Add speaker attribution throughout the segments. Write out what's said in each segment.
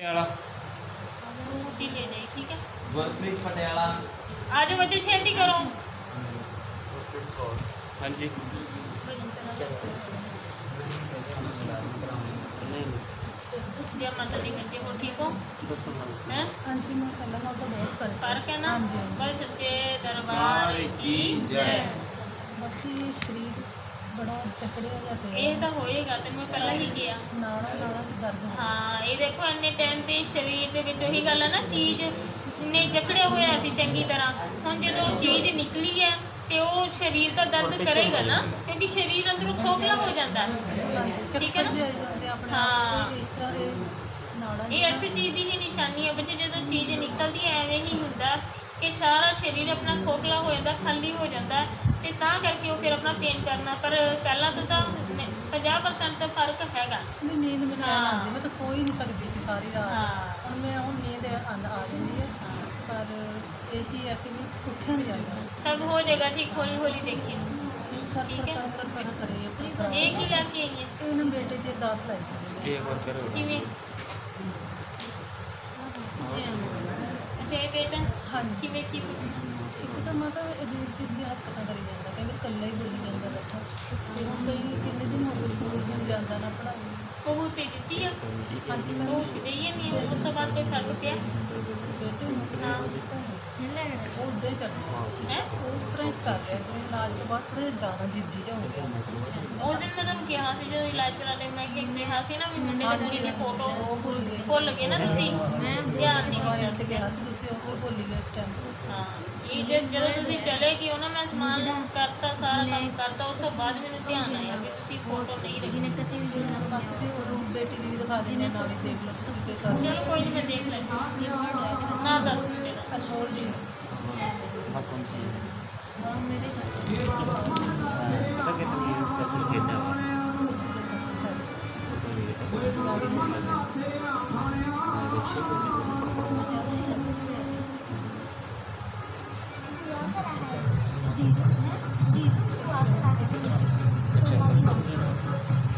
Speaker 1: पटियाला
Speaker 2: मूर्ति ले जाए, ठीक है।
Speaker 1: गुरप्रीत पटियाला।
Speaker 2: आज बच्चे छेती करो।
Speaker 1: हाँ जी
Speaker 2: जय माता दी बच्चे हो, ठीक हो हैं?
Speaker 3: हाँ जी, मैं पहले नाल तो बहुत फर्क
Speaker 2: फर्क है ना।
Speaker 3: हाँ जी।
Speaker 2: बोल सच्चे दरबार की जय।
Speaker 3: बाकी शरीर बड़ा चकड़िया जा पे
Speaker 2: ਇਹ ਤਾਂ ਹੋਏਗਾ, ਤੈਨੂੰ ਮੈਂ ਪਹਿਲਾਂ ਹੀ ਕਿਹਾ।
Speaker 3: ਨਾੜਾਂ ਨਾੜਾਂ 'ਚ ਦਰਦ ਹੋ
Speaker 2: ਹਾਂ, ਇਹ ਦੇਖੋ ਇੰਨੇ ਟਾਈਮ ਤੇ ਸਰੀਰ ਦੇ ਵਿੱਚ ਉਹੀ ਗੱਲ ਹੈ ਨਾ, ਚੀਜ਼ ਨੇ ਜਕੜਿਆ ਹੋਇਆ ਸੀ ਚੰਗੀ ਤਰ੍ਹਾਂ। ਹੁਣ ਜਦੋਂ ਚੀਜ਼ ਨਿਕਲੀ ਹੈ ਤੇ ਉਹ ਸਰੀਰ ਤਾਂ ਦਰਦ ਕਰੇਗਾ ਨਾ, ਕਿਉਂਕਿ ਸਰੀਰ ਅੰਦਰੋਂ ਖੋਖਲਾ ਹੋ ਜਾਂਦਾ ਹੈ। ਠੀਕ ਹੈ ਨਾ।
Speaker 3: ਜਿਹੇ ਆ ਜਾਂਦੇ ਆਪਣੇ
Speaker 2: ਹਾਂ।
Speaker 3: ਆਪ, ਕੋਈ ਇਸ ਤਰ੍ਹਾਂ ਦੇ ਨਾੜਾਂ
Speaker 2: ਇਹ ਐਸੀ ਚੀਜ਼ ਦੀ ਹੀ ਨਿਸ਼ਾਨੀ ਹੈ ਬੱਚੇ, ਜਦੋਂ ਚੀਜ਼ ਨਿਕਲਦੀ ਹੈ ਐਵੇਂ ਨਹੀਂ ਹੁੰਦਾ ਕਿ ਸਾਰਾ ਸਰੀਰ ਆਪਣਾ ਖੋਖਲਾ ਹੋ ਜਾਂਦਾ, ਖਾਲੀ ਹੋ ਜਾਂਦਾ ਤੇ ਤਾਂ ਕਰਕੇ ਉਹ ਫਿਰ ਆਪਣਾ ਪੇਨ ਕਰਨਾ। ਪਰ ਪਹਿਲਾਂ ਤੋਂ ਤਾਂ 50% ਤਾਂ ਫਰਕ ਹੈਗਾ।
Speaker 3: ਨਹੀਂ, ਨੀਂਦ ਮੈਨੂੰ
Speaker 2: ਹਾਂ।
Speaker 3: ਆਉਂਦੀ, ਮੈਂ ਤਾਂ ਸੋ ਹੀ ਨਹੀਂ ਸਕਦੀ ਸੀ ਸਾਰੀ ਰਾਤ।
Speaker 2: ਹਾਂ।
Speaker 3: ਹੁਣ ਨੀਂਦ ਆ ਜਾਂਦੀ ਹੈ, ਪਰ ਇਹੀ ਹੈ ਕਿ ਉੱਠਿਆ ਨਹੀਂ ਜਾਂਦਾ।
Speaker 2: सब हो जाएगा ठीक, हौली हौली देखिए।
Speaker 3: ਫਰਕ
Speaker 2: ਠੀਕ ਹੈ।
Speaker 3: ਕਰੇ
Speaker 2: ਇਹ ਕੀ ਲੈ ਕੇ ਆਈ ਹੈ?
Speaker 3: ਇਹਨਾਂ ਬੇਟੇ ਦੀ ਅਰਦਾਸ ਲਾਈ ਸੀ।
Speaker 1: एक और करो
Speaker 2: ਕਿਵੇਂ? ਅੱਛਾ ਇਹ ਬੇਟਾ
Speaker 3: ਹਾਂਜੀ।
Speaker 2: ਕਿਵੇਂ ਕੀ ਪੁੱਛਣਾ?
Speaker 3: ਇੱਕ ਤਾਂ ਮਾਤਾ ਅਜੀਬ ਚੀਜ਼ ਦੀ ਹਰਕਤਾਂ ਕਰੀ ਜਾਂਦਾ, ਕਹਿੰਦੇ ਇਕੱਲਾ ਹੀ ਬੋਲੀ ਜਾਂਦਾ ਬੈਠਾ। ਤੇ ਹੁਣ ਕਿੰਨੇ ਦਿਨ ਹੋ ਗਏ ਸਕੂਲ ਵੀ ਨਹੀਂ ਜਾਂਦਾ, ਨਾ ਪੜ੍ਹਾਈ।
Speaker 2: ਉਹ ਤੇ ਦਿੱਤੀ ਆ
Speaker 3: ਹਾਂਜੀ, ਮੈਂ
Speaker 2: ਉਹ ਦਈਏ ਨਹੀਂ, ਉਸ ਤੋਂ ਬਾਅਦ ਕੋਈ ਫਰਕ ਪਿਆ?
Speaker 3: ਬੇਟੇ ਨੂੰ
Speaker 2: ਹਾਂ।
Speaker 3: ਉਹ ਉੱਦਾਂ ਹੀ ਚੱਲ ਰਿਹਾ,
Speaker 2: ਹੈ
Speaker 3: ਉਸ ਤਰ੍ਹਾਂ ਹੀ ਕਰ ਰਿਹਾ। ਜਿਵੇਂ ਇਲਾਜ ਤੋਂ ਬਾਅਦ ਥੋੜ੍ਹਾ ਜਿਹਾ ਜ਼ਿਆਦਾ ਜਿੱਦੀ ਜਿਹਾ ਹੋ ਗਿਆ।
Speaker 2: ਉਸ ਦਿਨ ਮੈਂ ਤੁਹਾਨੂੰ ਕਿਹਾ ਸੀ ਜਦੋਂ ਇਲਾਜ ਕਰਾ ਲਿਆ, ਮੈਂ ਕਿਹਾ ਸੀ ਨਾ ਵੀ ਮੁੰਡੇ ਦੀ ਕੁੜੀ ਦੀ ਫੋਟੋ
Speaker 3: ਉਹ ਭੁੱਲ ਗਏ।
Speaker 2: ਭੁੱਲ ਗਏ ਨਾ ਤੁਸੀਂ। ਮੈਂ ਧਿਆਨ ਨਹੀਂ
Speaker 3: ਤੇ
Speaker 2: ਦਿੱਤਾ
Speaker 3: ਕਿਹਾ ਸੀ ਤੁਸੀਂ, ਉਹ ਭੁੱਲ ਹੀ ਗਏ ਇਸ ਟਾਈਮ।
Speaker 2: ਹਾਂ। ਇਹ ਜਦੋਂ ਤੁਸੀਂ ਚਲੇ ਗਏ ਹੋ ਨਾ, ਮੈਂ ਸਮਾਨ ਕਰਤਾ, ਸਾਰਾ ਕੰਮ ਕਰਤਾ, ਉਸ ਤੋਂ ਬਾਅਦ ਮੈਨੂੰ ਧਿਆਨ ਆਇਆ ਵੀ ਤੁਸੀਂ ਫੋਟੋ ਨਹੀਂ ਰੱਖੀ।
Speaker 3: ਬਾਕੀ ਤੇ ਉਹ ਬੇਟੀ ਦੀ ਵੀ ਦਿਖਾ ਦਿੰਦੇ ਨਾਲ ਹੀ, ਦੇਖ ਲਓ ਤੁਸੀਂ ਕੀ ਕਰ
Speaker 2: ਚਲੋ ਕੋਈ ਨਹੀਂ, ਮੈਂ ਦੇਖ ਲੈਂਦੀ ਨਾ 10 ਮਿੰਟ ਦਾ।
Speaker 3: ਹੋਰ ਜੀ।
Speaker 1: कौन सी
Speaker 2: ਮੇਰੇ ਸਾਥ
Speaker 1: पता कितनी गिरने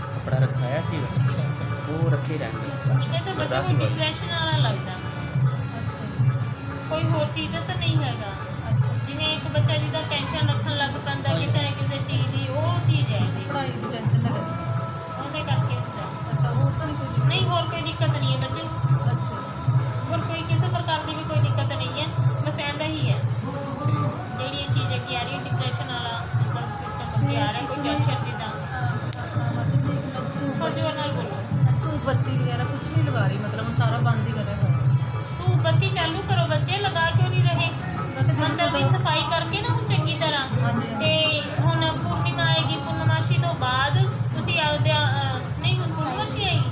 Speaker 1: कपड़ा रखाया सी वो रखे रहते
Speaker 2: ਇਹ ਤਾਂ ਬੱਚੇ ਨੂੰ ਡਿਪਰੈਸ਼ਨ ਵਾਲਾ ਲੱਗਦਾ, ਕੋਈ ਹੋਰ ਚੀਜ਼ ਦਾ ਤਾਂ ਨਹੀਂ ਹੈਗਾ। ਜਿਵੇਂ ਇੱਕ ਬੱਚਾ ਜਿਹਦਾ ਟੈਨਸ਼ਨ ਰੱਖਣ ਲੱਗ ਪੈਂਦਾ ਕਿਸੇ ਨਾ ਕਿਸੇ ਚੀਜ਼ ਦੀ, ਉਹ ਚੀਜ਼ ਹੈ ਇਹਦੀ।
Speaker 3: ਪੜ੍ਹਾਈ ਦੀ ਟੈਨਸ਼ਨ ਨਾ ਕਰੀ।
Speaker 2: ਉਹਦੇ ਕਰਕੇ ਹੁੰਦਾ।
Speaker 3: ਅੱਛਾ, ਹੋਰ ਤਾਂ ਨਹੀਂ ਕੋਈ
Speaker 2: ਨਹੀਂ ਹੋਰ ਕੋਈ ਦਿੱਕਤ ਨਹੀਂ ਹੈ ਬੱਚੇ,
Speaker 3: ਅੱਛਾ।
Speaker 2: ਹੋਰ ਕੋਈ ਕਿਸੇ ਪ੍ਰਕਾਰ ਦੀ ਵੀ ਕੋਈ ਦਿੱਕਤ ਨਹੀਂ ਹੈ, ਬਸ ਐਂਦਾ ਹੀ ਹੈ ਜਿਹੜੀ ਇਹ ਚੀਜ਼ ਅੱਗੇ ਆ ਰਹੀ ਹੈ, ਡਿਪਰੈਸ਼ਨ ਵਾਲਾ ਸਿਸਟਮ ਅੱਗੇ ਆ ਰਿਹਾ, ਕੋਈ ਟੈਨਸ਼ਨ ਜਿੱਦਾਂ। ਹੋਰ ਜੋਰ ਨਾਲ ਬੋਲੋ।
Speaker 3: ਤੂੰ ਬੱਤੀ ਵਗੈਰਾ ਕੁਝ ਨਹੀਂ ਲਗਾ ਰਹੀ, ਮਤਲਬ ਸਾਰਾ ਬੰਦ ਹੀ ਕਰਿਆ ਹੋਇਆ।
Speaker 2: ਤੂੰ ਬੱਤੀ ਚਾਲੂ ਕਰੋ ਬੱਚੇ, ਲਗਾ ਕਿਉਂ ਨਹੀਂ ਰਹੇ? ਮੰਦਰ ਦੀ ਸਫਾਈ ਕਰਕੇ ਨਾ ਚੰਗੀ ਤਰ੍ਹਾਂ।
Speaker 3: ਹਾਂਜੀ।
Speaker 2: ਤੇ ਹੁਣ ਪੂਰਨਿਮਾ ਆਏਗੀ, ਪੂਰਨਮਾਸ਼ੀ ਤੋਂ ਬਾਅਦ ਤੁਸੀਂ ਆਪਦੇ ਨਹੀਂ, ਹੁਣ ਪੂਰਨਮਾਸ਼ੀ ਆਏਗੀ,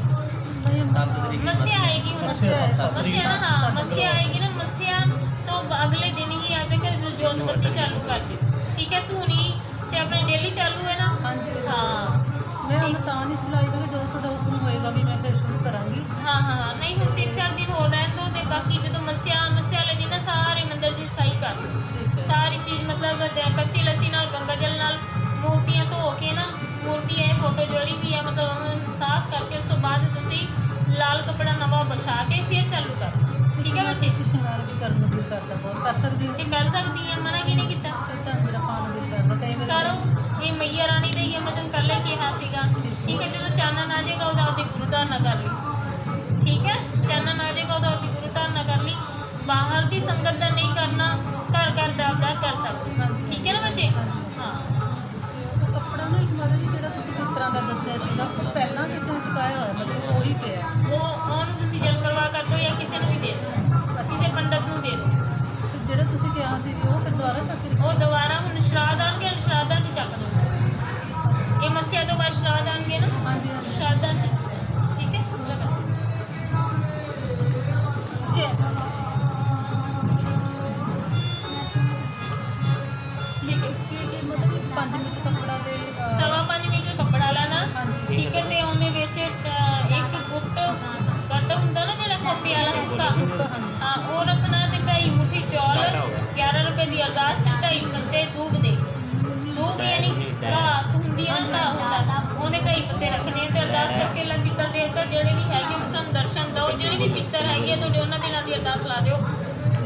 Speaker 2: ਮੱਸਿਆ ਆਏਗੀ। ਹੁਣ ਮੱਸਿਆ ਨਾ, ਹਾਂ ਮੱਸਿਆ ਆਏਗੀ ਨਾ, ਮੱਸਿਆ ਤੋਂ ਅਗਲੇ ਦਿਨ ਹੀ ਆਪਦੇ ਘਰ ਜੋਤ ਬੱਤੀ ਚਾਲੂ ਕਰ ਦਿਓ, ਠੀਕ ਹੈ। ਧੂਣੀ ਤੇ ਆਪਣੇ ਡੇਲੀ ਚਾਲੂ ਹੈ ਨਾ।
Speaker 3: ਹਾਂਜੀ।
Speaker 2: ਹਾਂ
Speaker 3: ਮੈਂ ਹੁਣ ਤਾਂ ਨਹੀਂ ਸਿਲਾਈ ਕਿ ਜਦੋਂ ਤੁਹਾਡਾ ਹੁਕਮ ਹੋਏਗਾ ਵੀ ਮੈਂ ਫਿਰ ਸ਼ੁਰੂ ਕਰਾਂਗੀ।
Speaker 2: ਹਾਂ ਹਾਂ ਨਹੀਂ, ਹੁਣ 3-4 ਦਿਨ ਹੋਰ ਰਹਿਣ ਦਿਓ, ਤੇ ਬਾਕੀ ਜਦੋਂ ਮੱਸਿਆ ਵਾਲੇ ਦਿਨ ਨਾ ਸਾਰੇ ਮੰਦਰ ਦੀ ਸਫਾਈ ਕਰ ਦਿਓ।
Speaker 3: ਠੀਕ ਹੈ।
Speaker 2: ਸਾਰੀ ਚੀਜ਼ ਮਤਲਬ ਕੱਚੀ ਲੱਸੀ ਨਾਲ, ਗੰਗਾ ਜਲ ਨਾਲ ਮੂਰਤੀਆਂ ਧੋ ਕੇ ਨਾ, ਮੂਰਤੀ ਹੈ ਫੋਟੋ ਜਿਹੜੀ ਵੀ ਹੈ ਮਤਲਬ ਉਹਨੂੰ ਸਾਫ਼ ਕਰਕੇ, ਉਸ ਤੋਂ ਬਾਅਦ ਤੁਸੀਂ ਲਾਲ ਕੱਪੜਾ ਨਵਾਂ ਵਿਛਾ ਕੇ ਫਿਰ ਚਾਲੂ ਕਰੋ, ਠੀਕ ਹੈ ਬੱਚੇ।
Speaker 3: ਸ਼ਿੰਗਾਰ ਵੀ ਕਰਨ ਨੂੰ ਦਿਲ ਕਰਦਾ, ਬਹੁਤ ਕਰ ਸਕਦੀ
Speaker 2: ਤੇ ਕਰ ਸਕਦੀ ਹੈ, ਮਨਾ ਕਿਹਨੇ ਕੀਤਾ?
Speaker 3: ਹਾਂ। ਝਾਂਜਰਾ ਪਾਉਣ ਨੂੰ ਦਿਲ ਕਰਦਾ ਕਈ ਵਾਰੀ।
Speaker 2: ਕਰੋ, ਇਹ ਮਈਆ ਰਾਣੀ ਦਾ ਹੀ ਹੈ, ਮੈਂ ਤੁਹਾਨੂੰ ਪਹਿਲਾਂ ਹੀ ਕਿਹਾ ਸੀਗਾ, ਠੀਕ ਹੈ। ਜਦੋਂ ਚਾਨਣ ਆ ਜਾਏਗਾ ਉਹਦਾ ਆਪਦੀ ਗੁਰੂ ਧਾਰਨਾ ਕਰ ਲਈ, ਠੀਕ ਹੈ। ਚਾਨਣ ਆ ਜਾਏਗਾ ਉਹਦਾ ਆਪਦੀ ਗੁਰੂ ਧਾਰਨਾ ਕਰ ਲਈ। ਬਾਹਰ ਦੀ ਸੰਗਤ ਦਾ ਨਹੀਂ ਕਰਨਾ, ਘਰ ਘਰ ਦਾ ਆਪਦਾ ਕਰ ਸਕਦੇ, ਠੀਕ ਹੈ ਨਾ ਬੱਚੇ। ਹਾਂ
Speaker 3: ਉਹ ਕੱਪੜਾ ਨਾ ਇੱਕ ਮਾਤਾ ਜੀ ਜਿਹੜਾ ਤੁਸੀਂ ਕਿਸ ਤਰ੍ਹਾਂ ਦਾ ਦੱਸਿਆ ਸੀਗਾ, ਉਹ ਪਹਿਲਾਂ ਕਿਸੇ ਨੂੰ ਚੁਕਾਇਆ ਹੋਇਆ, ਮਤਲਬ ਉਹੀ ਪਿਆ।
Speaker 2: ਉਹਨੂੰ ਤੁਸੀਂ ਜਲ ਪ੍ਰਵਾਹ ਕਰ ਦਿਓ ਜਾਂ ਕਿਸੇ ਨੂੰ ਵੀ ਦੇ ਦਿਓ, ਕਿਸੇ ਪੰਡਤ ਨੂੰ ਦੇ ਦਿਓ।
Speaker 3: ਤੇ ਜਿਹੜਾ ਤੁਸੀਂ ਕਿਹਾ ਸੀ ਵੀ ਉਹ ਫਿਰ ਦੁਬਾਰਾ ਚੱਕ ਕੇ
Speaker 2: ਉਹ ਦੁਬਾਰਾ ਹੁਣ ਸ਼ਰਾਧ ਆਉਣਗੇ, ਸ਼ਰਾਧਾਂ 'ਚ ਚੱਕ ਦਿਓ। ਇਹ ਮੱਸਿਆ ਤੋਂ ਬਾਅਦ ਸ਼ਰਾਧ ਆਉਣਗੇ ਨਾ,
Speaker 3: ਹਾਂਜੀ ਹਾਂਜੀ।
Speaker 2: ਸ਼ਰਾਧਾਂ 'ਚ, ਠੀਕ ਹੈ। ਲੈ ਬੱਚੇ ਠੀਕ ਹੈ।
Speaker 3: ਮਤਲਬ 5 ਮੀਟਰ ਕੱਪੜਾ ਦੇ
Speaker 2: 5.25 ਮੀਟਰ ਕੱਪੜਾ ਲੈਣਾ,
Speaker 3: ਹਾਂਜੀ।
Speaker 2: ਠੀਕ ਹੈ। ਤੇ ਉਹਦੇ ਵਿੱਚ ਇੱਕ ਗੱਟ ਹੁੰਦਾ ਨਾ ਜਿਹੜਾ ਖੋਪੇ ਵਾਲਾ ਸੁੱਕਾ, ਹਾਂ ਉਹ ਰੱਖਣਾ, ਤੇ 2.5 ਮੁੱਠੀ ਚੌਲ, 11 ਰੁਪਏ ਦੀ ਅਰਦਾਸ, ਤੇ 2.5 ਪੱਤੇ ਦੂਬ ਦੇ। ਦੂਬ ਯਾਨੀ ਘਾਸ ਹੁੰਦੀ ਹੈ ਨਾ, ਘਾਹ ਹੁੰਦਾ, ਉਹਦੇ 2.5 ਪੱਤੇ ਰੱਖਣੇ, ਤੇ ਅਰਦਾਸ ਕਰਕੇ ਲੰਗਰ ਦੇਵਤਾ ਜਿਹੜੇ ਵੀ ਹੈਗੇ ਸਾਨੂੰ ਦਰਸ਼ਨ ਦਿਓ। ਲਾਓ, ਜਿਹੜੇ ਵੀ ਮਿੱਤਰ ਹੈਗੇ ਆ ਤੁਹਾਡੇ ਉਹਨਾਂ ਦੇ ਨਾਂ ਦੀ ਅਰਦਾਸ ਲਾ ਦਿਓ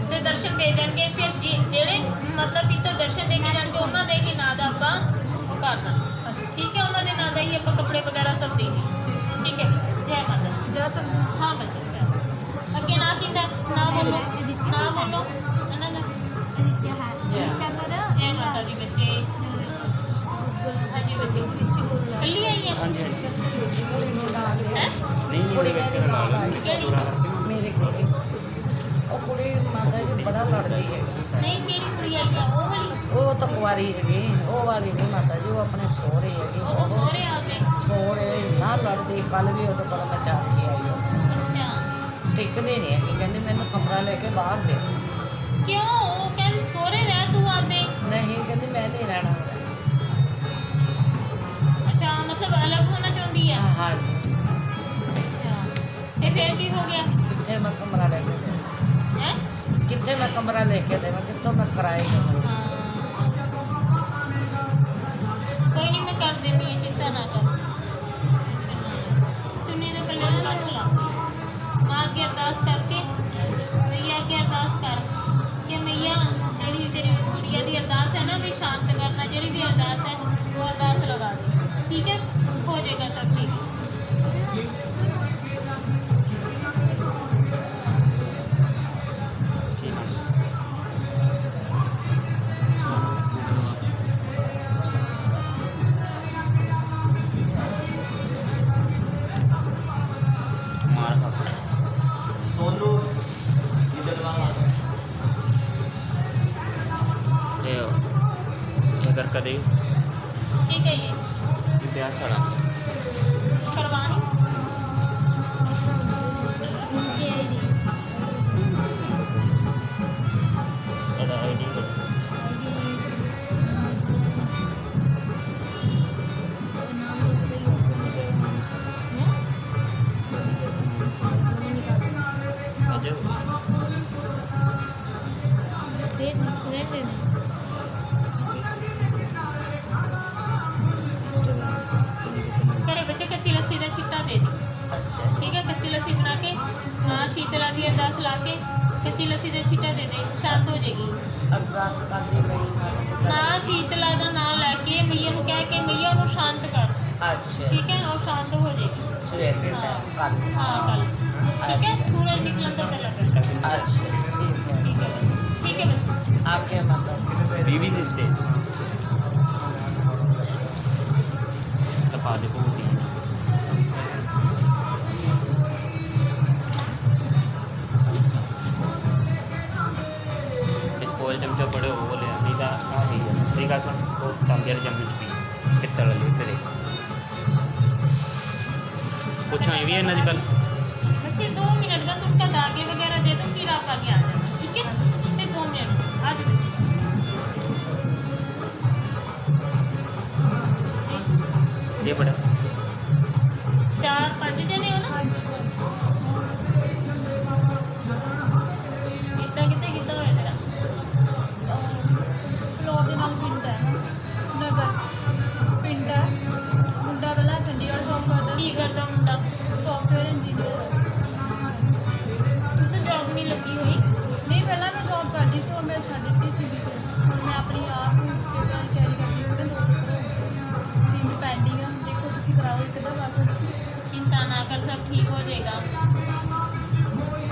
Speaker 2: ਤੇ ਦਰਸ਼ਨ ਦੇ ਜਾਣਗੇ। ਫਿਰ ਜਿਹੜੇ ਮਤਲਬ ਪਿੱਤਰ ਦਰਸ਼ਨ ਦੇ ਕੇ ਜਾਣਗੇ ਉਹਨਾਂ ਦੇ ਹੀ ਨਾਂ ਦਾ ਆਪਾਂ ਉਹ ਕਰਨਾ, ਠੀਕ ਹੈ। ਉਹਨਾਂ ਦੇ ਨਾਂ ਦਾ ਹੀ ਆਪਾਂ ਕੱਪੜੇ ਵਗੈਰਾ ਸਭ ਦੇਂਗੇ, ਠੀਕ ਹੈ। ਜੈ ਮਾਤਾ ਦੀ।
Speaker 3: ਜਾ ਸਕਦੇ
Speaker 2: ਹਾਂ ਬੱਚੇ ਅੱਗੇ ਨਾ ਕਿੰਦਾ ਨਾ ਬੋਲੋ, ਨਾ ਬੋਲੋ ਇਹਨਾਂ ਦਾ। ਜੈ ਮਾਤਾ ਦੀ ਬੱਚੇ। ਹਾਂਜੀ ਬੱਚੇ ਕੱਲੀ ਆਈ ਹੈ
Speaker 1: ਹਾਂਜੀ ਹਾਂਜੀ
Speaker 2: ਹੈ
Speaker 1: ਨਹੀਂ ਉਹਦੇ ਵਿੱਚ ਲਾ ਲੈਂਦੇ ਚੂਰਾ ਕਰਕੇ
Speaker 3: ਮੇਰੇ ਕੋਲ ਉਹ ਕੁੜੀ ਮਾਤਾ ਜੀ ਬੜਾ ਲੜਦੀ ਹੈ।
Speaker 2: ਨਹੀਂ ਕਿਹੜੀ ਕੁੜੀ ਆਈ ਆ ਉਹ ਵਾਲੀ?
Speaker 3: ਉਹ ਤਾਂ ਕੁਆਰੀ ਹੈਗੀ, ਉਹ ਵਾਲੀ ਨਹੀਂ ਮਾਤਾ ਜੀ, ਉਹ ਆਪਣੇ ਸਹੁਰੇ ਹੈਗੀ।
Speaker 2: ਉਹ ਤਾਂ ਸਹੁਰੇ ਆ ਗਏ।
Speaker 3: ਸਹੁਰੇ ਨਾ ਲੜਦੀ, ਕੱਲ ਵੀ ਉਹਦੇ ਕੋਲ ਮੈਂ ਜਾ ਕੇ ਆਈ ਹਾਂ।
Speaker 2: ਅੱਛਾ
Speaker 3: ਟਿਕਦੀ ਨਹੀਂ ਹੈਗੀ, ਕਹਿੰਦੀ ਮੈਨੂੰ ਕਮਰਾ ਲੈ ਕੇ ਬਾਹਰ ਦੇ।
Speaker 2: ਕਿਉਂ? ਉਹ ਕਹਿੰਦੀ ਸਹੁਰੇ ਰਹਿ ਤੂੰ ਆਦੇ।
Speaker 3: ਨਹੀਂ ਕਹਿੰਦੀ ਮੈਂ ਨਹੀਂ ਰਹਿਣਾ।
Speaker 2: ਅੱਛਾ ਮਤਲਬ ਅਲੱਗ ਹੋਣਾ ਚਾਹੁੰਦੀ ਆ।
Speaker 3: ਹਾਂ
Speaker 2: ਅੱਛਾ ਤੇ ਫਿਰ ਕੀ ਹੋ ਗਿਆ?
Speaker 3: ਕਿੱਥੇ ਮੈਂ ਕਮਰਾ ਲੈ ਕੇ ਦੇਵਾਂ?
Speaker 2: ਹੈ
Speaker 3: ਕਿੱਥੇ ਮੈਂ ਕਮਰਾ ਲੈ ਕੇ ਦੇਵਾਂ? ਕਿੱਥੋਂ ਮੈਂ ਕਿਰਾਏ ਦੇਵਾਂ?
Speaker 2: ਕੋਈ ਨਹੀਂ ਮੈਂ ਕਰ ਦਿੰਦੀ ਹਾਂ, ਚਿੰਤਾ ਨਾ ਕਰ। ਚੁੰਨੀ ਦੇ ਪੱਲੇ ਨਾਲ ਨੂੰ ਲਾ ਮਾਂ ਅੱਗੇ ਅਰਦਾਸ ਕਰਕੇ ਮਈਆ ਅੱਗੇ ਅਰਦਾਸ ਕਰ ਕਿ ਮਈਆ ਜਿਹੜੀ ਤੇਰੀ ਗੁੜੀਆ ਦੀ ਅਰਦਾਸ ਹੈ ਨਾ ਵੀ ਸ਼ਾਂਤ ਕਰਨਾ, ਜਿਹੜੀ ਵੀ ਅਰਦਾਸ ਹੈ ਉਹ ਅਰਦਾਸ ਲਗਾ ਦੇ, ਠੀਕ ਹੈ। ਹੋ ਜਾਏਗਾ ਸਭ ਠੀਕ।
Speaker 1: करके दे
Speaker 2: ठीक है। ये
Speaker 1: ब्याह सारा
Speaker 2: करवानी कच्ची लस्सी का छिट्टा दे दी, ठीक है। कच्ची लस्सी बना के माँ शीतला की अरदास ला के कच्ची लस्सी का छिट्टा दे दे, शांत हो जाएगी।
Speaker 3: अरदास करनी पई
Speaker 2: माँ शीतला का नाम लैके मैया को कह के मैया को शांत कर,
Speaker 3: अच्छा
Speaker 2: ठीक है। और शांत हो जाएगी
Speaker 3: सवेरे कल।
Speaker 2: हाँ कल, ठीक है। सूरज निकलने से पहले कर,
Speaker 3: अच्छा ठीक है
Speaker 2: ठीक है बच्चे।
Speaker 3: आपके मतलब
Speaker 1: बीवी देते दफा दे बहुत ही चमचा पड़े वो ले नहीं था आ गई है ठीक है। सुन वो तांबे वाले चमचे पी पित्तल वाले तेरे पूछो ये भी है ना आजकल
Speaker 2: बच्चे 2 मिनट बस उनका दागे वगैरह दे दो, फिर आप आगे आ जाओ, ठीक है। सिर्फ 2 मिनट आज
Speaker 1: ये बड़ा
Speaker 2: 4-5 जने हो ना। रिश्ता कितने कितना होया तेरा?
Speaker 3: फ्लोर के नाल पिंड है नगर पिंड है। मुंडा वाला चंडीगढ़ जॉब करता
Speaker 2: की करता मुंडा?
Speaker 3: सॉफ्टवेयर इंजीनियर
Speaker 2: तू तो जॉब नहीं लगी हुई?
Speaker 3: नहीं पहला मैं जॉब करती सी और मैं छड़ दी सी और मैं अपनी आप पेपर की तैयारी करती सी। 2 पेपर 3 पेंडिंग है, देखो तुसी कराओ एक दा बस।
Speaker 2: चिंता ना कर, सब ठीक हो जाएगा।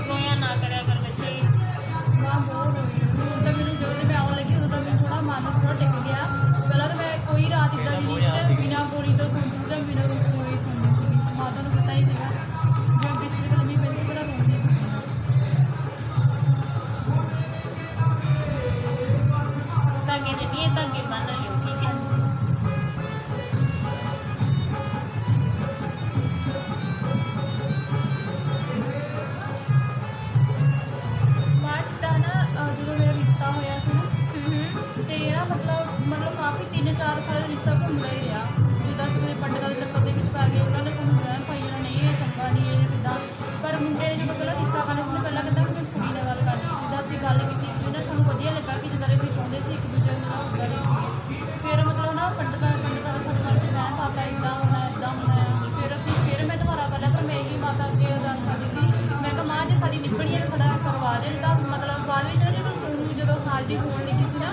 Speaker 2: रोया ना करया कर बच्चे।
Speaker 3: मां बहुत रोई तो मैंने जो मैं आने लगी उਦੋਂ ਤਾਂ ਮੈਨੂੰ थोड़ा मन थोड़ा टिक गया। ਪਹਿਲਾਂ ਤਾਂ ਮੈਂ ਕੋਈ ਰਾਤ ਇਦਾਂ ਦੀ ਨਹੀਂ ਸੀ ਬਿਨਾਂ ਗੋਲੀ ਤੋਂ ਸੁਣਦੀ ਸੀ, ਬਿਨਾਂ ਰੋਈ ਸੁਣਦੀ ਸੀ। ਮਾਤਾ ਨੂੰ ਪਤਾ ਹੀ ਸੀਗਾ ਜੇ ਬਿਸਤਰੇ ਤੇ ਲੰਮੀ ਪਈ ਸੀ ਬੜਾ ਰੋਂਦੀ ਸੀ।
Speaker 2: धागे दे दिए, धागे बन लियो, ठीक है।
Speaker 3: ਬਾਅਦ 'ਚ ਤਾਂ ਨਾ ਜਦੋਂ ਮੇਰਾ ਰਿਸ਼ਤਾ ਹੋਇਆ ਸੀ ਨਾ ਤੇ ਨਾ ਮਤਲਬ ਕਾਫੀ 3-4 ਸਾਲ ਰਿਸ਼ਤਾ ਘੁੰਮਦਾ ਹੀ ਰਿਹਾ। ਜਿੱਦਾਂ ਅਸੀਂ ਕੋਈ ਪੰਡਤਾਂ ਦੇ ਚੱਕਰ ਦੇ ਵਿੱਚ ਪੈ ਗਏ, ਉਹਨਾਂ ਨੇ ਸਾਨੂੰ ਕਹਿ ਭਾਈ ਜਿਹੜਾ ਨਹੀਂ ਇਹ ਚੰਗਾ ਨਹੀਂ ਇਹ ਕਿੱਦਾਂ। ਪਰ ਮੁੰਡੇ ਨੇ ਜਦੋਂ ਪਹਿਲਾਂ ਰਿਸ਼ਤਾ ਕਰਨਾ ਸੀ ਪਹਿਲਾਂ ਕਹਿੰਦਾ ਕਿ ਮੈਂ ਕੁੜੀ ਨਾਲ ਗੱਲ ਕਰਨੀ। ਜਿੱਦਾਂ ਅਸੀਂ ਗੱਲ ਕੀਤੀ ਕਿ ਨਾ ਸਾਨੂੰ ਵਧੀਆ ਲੱਗਾ ਕਿ ਜਿੱਦਾਂ ਅਸੀਂ ਚਾਹੁੰਦੇ ਸੀ ਇੱਕ ਦੂਜੇ ਨਾਲ ਉੱਦਾਂ ਦੇ ਸੀਗੇ। ਫਿਰ ਮਤਲਬ ਨਾ ਪੰਡਤਾਂ ਦਾ ਸਾਡੇ ਮਨ 'ਚ ਮੈਂ ਪਾਤਾ ਇੱਦਾਂ ਹੋਣਾ ਹੈ। ਫਿਰ ਮੈਂ ਦੁਬਾਰਾ ਕਰ ਲਿਆ, ਪਰ ਮੈਂ ਇਹੀ ਮਾਤਾ ਅੱਗੇ ਅਰਦਾਸ ਕਰਦੀ ਸੀ ਹਾਜ਼ਰੀ ਹੋਣ ਲੱਗੀ ਸੀ ਨਾ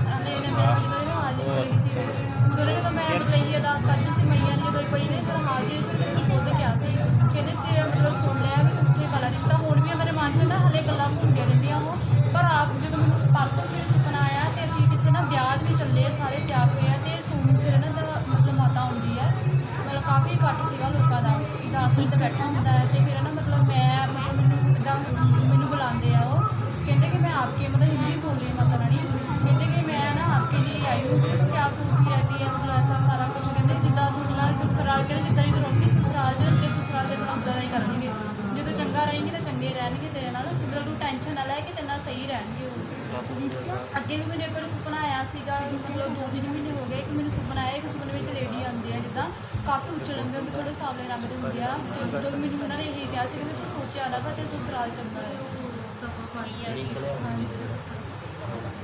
Speaker 3: ਹਲੇ ਨੇ ਮੈਂ ਜਦੋਂ ਇਹ ਹਾਜ਼ਰੀ ਹੋਣ ਲੱਗੀ ਸੀ ਉਦੋਂ ਨੇ ਜਦੋਂ ਮੈਂ ਮਤਲਬ ਇਹ ਅਰਦਾਸ ਕਰਦੀ ਸੀ ਮਈਆ ਨੇ ਜਦੋਂ ਪਈ ਨੇ ਫਿਰ ਹਾਜ਼ਰੀ ਉਹਦੇ ਕਿਹਾ ਸੀ ਕਹਿੰਦੇ ਤੇਰਾ ਮਤਲਬ ਸੁਣ ਲਿਆ ਵੀ ਉੱਥੇ ਵਾਲਾ ਰਿਸ਼ਤਾ ਹੁਣ ਵੀ ਮੇਰੇ ਮਨ 'ਚ ਨਾ ਹਲੇ ਗੱਲਾਂ ਘੁੰਮਦੀਆਂ ਰਹਿੰਦੀਆਂ ਉਹ ਪਰ ਆਪ ਜਦੋਂ ਮੈਨੂੰ ਪਰਸੋਂ ਫਿਰ ਸੁਪਨਾ ਆਇਆ ਤੇ ਅਸੀਂ ਕਿਸੇ ਨਾ ਵਿਆਹ ਵੀ ਚੱਲੇ ਆ ਸਾਰੇ ਤਿਆਰ ਹੋਏ ਆ ਤੇ ਸੂਮ ਸਿਰ ਨਾ ਮਤਲਬ ਮਾਤਾ ਆਉਂਦੀ ਹੈ ਮਤਲਬ ਕਾਫੀ ਇਕੱਠ ਸੀਗਾ ਲੋਕਾਂ ਦਾ ਇਹਦਾ ਅਸੀਂ ਤਾਂ ਬੈਠਾ ਹੁੰਦਾ ਹੈ ਤੇ ਫਿਰ ਨਾ ਮਤਲਬ ਮੈਂ ਮਤਲਬ ਮੈਨੂੰ ਇੱਦਾਂ ਮੈਨੂੰ ਬੁਲਾਉਂਦੇ ਆ ਉਹ कहते कि मैं आपके मतलब हिंदी बोल रही माता रानी कहते कि मैं ना आपके लिए आई हूँ तो क्या सोचती रहती है मतलब ऐसा सारा कुछ कहते जिदा तू ना ससुराल के जिदा ही रहोगी ससुराल के ससुराल के उदा ही करेंगे जो तू चंगा रहेंगे तो चंगे रहेंगे तेरे नाल जिदा तू टेंशन ना लै कि तेरे नाल सही रहेंगे अगे भी मैंने एक बार सुपना आया सीगा मतलब 2-3 महीने हो गए कि मैंने सुपना आया कि सुपने में लेडी आती है जिदा काफ़ी उच्चे लंबे होंगे थोड़े सावले रंग के होंगे आ जो मैंने उन्होंने यही कहा कि तू सोचा लगा तो ससुराल चंगा है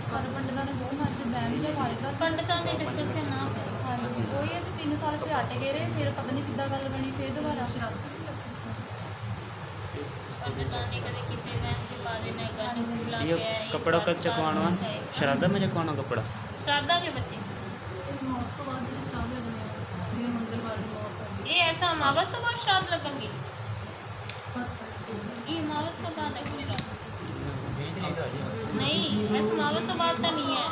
Speaker 3: पर पंडितां ने बहुत मर्ज बैन जिहा मारे था
Speaker 2: पंडितां दे चक्कर च ना
Speaker 3: हाँ जी वही असीं 3 साल फिर हट गए रहे फिर पता नहीं किद्दां गल बनी फिर दोबारा
Speaker 2: पंडितां ने कदे किसी बैन च पा देना गाने बुला
Speaker 1: ये
Speaker 2: के
Speaker 1: कपड़ा कब चकवाना श्राद्धा में चकवाना कपड़ा
Speaker 2: श्राद्धा के बच्चे
Speaker 3: मौस तो बाद श्राद्ध लगने जिवें मंगलवार दी मौस आ
Speaker 2: ये ऐसा अमावस तो बाद श्राद्ध लगणगे ये अमावस के बाद है कुछ श्राद्ध नहीं ऐसा अमावस तो बाद तो नहीं है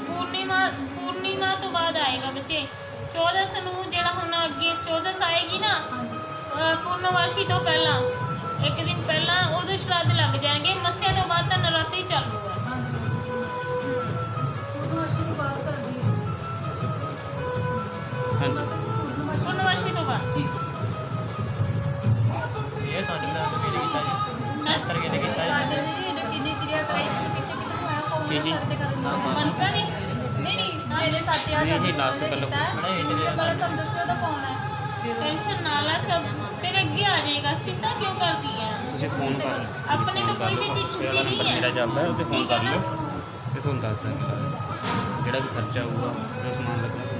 Speaker 2: पूर्णिमा तो बाद आएगा बच्चे 14 ਨੂੰ ਜਿਹੜਾ ਹੁਣ ਅੱਗੇ 14 आएगी ना पूर्णवाशी तो पहला एक दिन पहला उदो श्राद्ध लग जाएंगे मस्या तो बाद तो नवरात्रि चालू है
Speaker 1: हाँ जी
Speaker 2: पूर्णवाशी तो बाद
Speaker 3: ਸਾਡੇ ਨੇ ਜੀ ਕਿੰਨੀ ਕਿਰਿਆ ਕਰਾਈ ਕਿੰਨੇ
Speaker 1: जी जी
Speaker 2: बनता नहीं
Speaker 3: ਨਹੀਂ ਜਿਹੜੇ ਸਾਤੇ ਆ
Speaker 1: नहीं जी लास्ट कर लो
Speaker 3: ਪਹਿਲਾਂ ਸਾਨੂੰ ਦੱਸਿਓ ਤਾਂ ਕੌਣ ਹੈ
Speaker 2: टेंशन ना ला सब तेरे अगे आ जाएगा चिंता क्यों करती है
Speaker 1: तुझे फोन कर
Speaker 2: अपने तो कोई भी चीज छुपती नहीं है
Speaker 1: मेरा जॉब है उसे फोन कर लो ते तुम दस देंगे जेड़ा भी खर्चा होगा जो समान लगना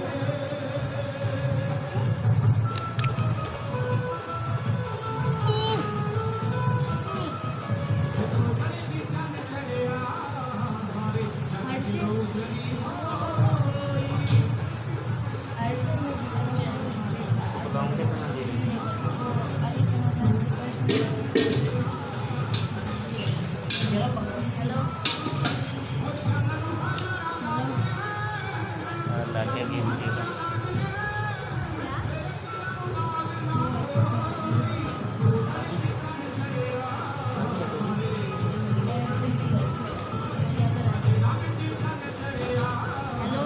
Speaker 1: बताऊंगे तो ना दे रही
Speaker 2: हेलो
Speaker 1: लाके गेम देगा
Speaker 2: हेलो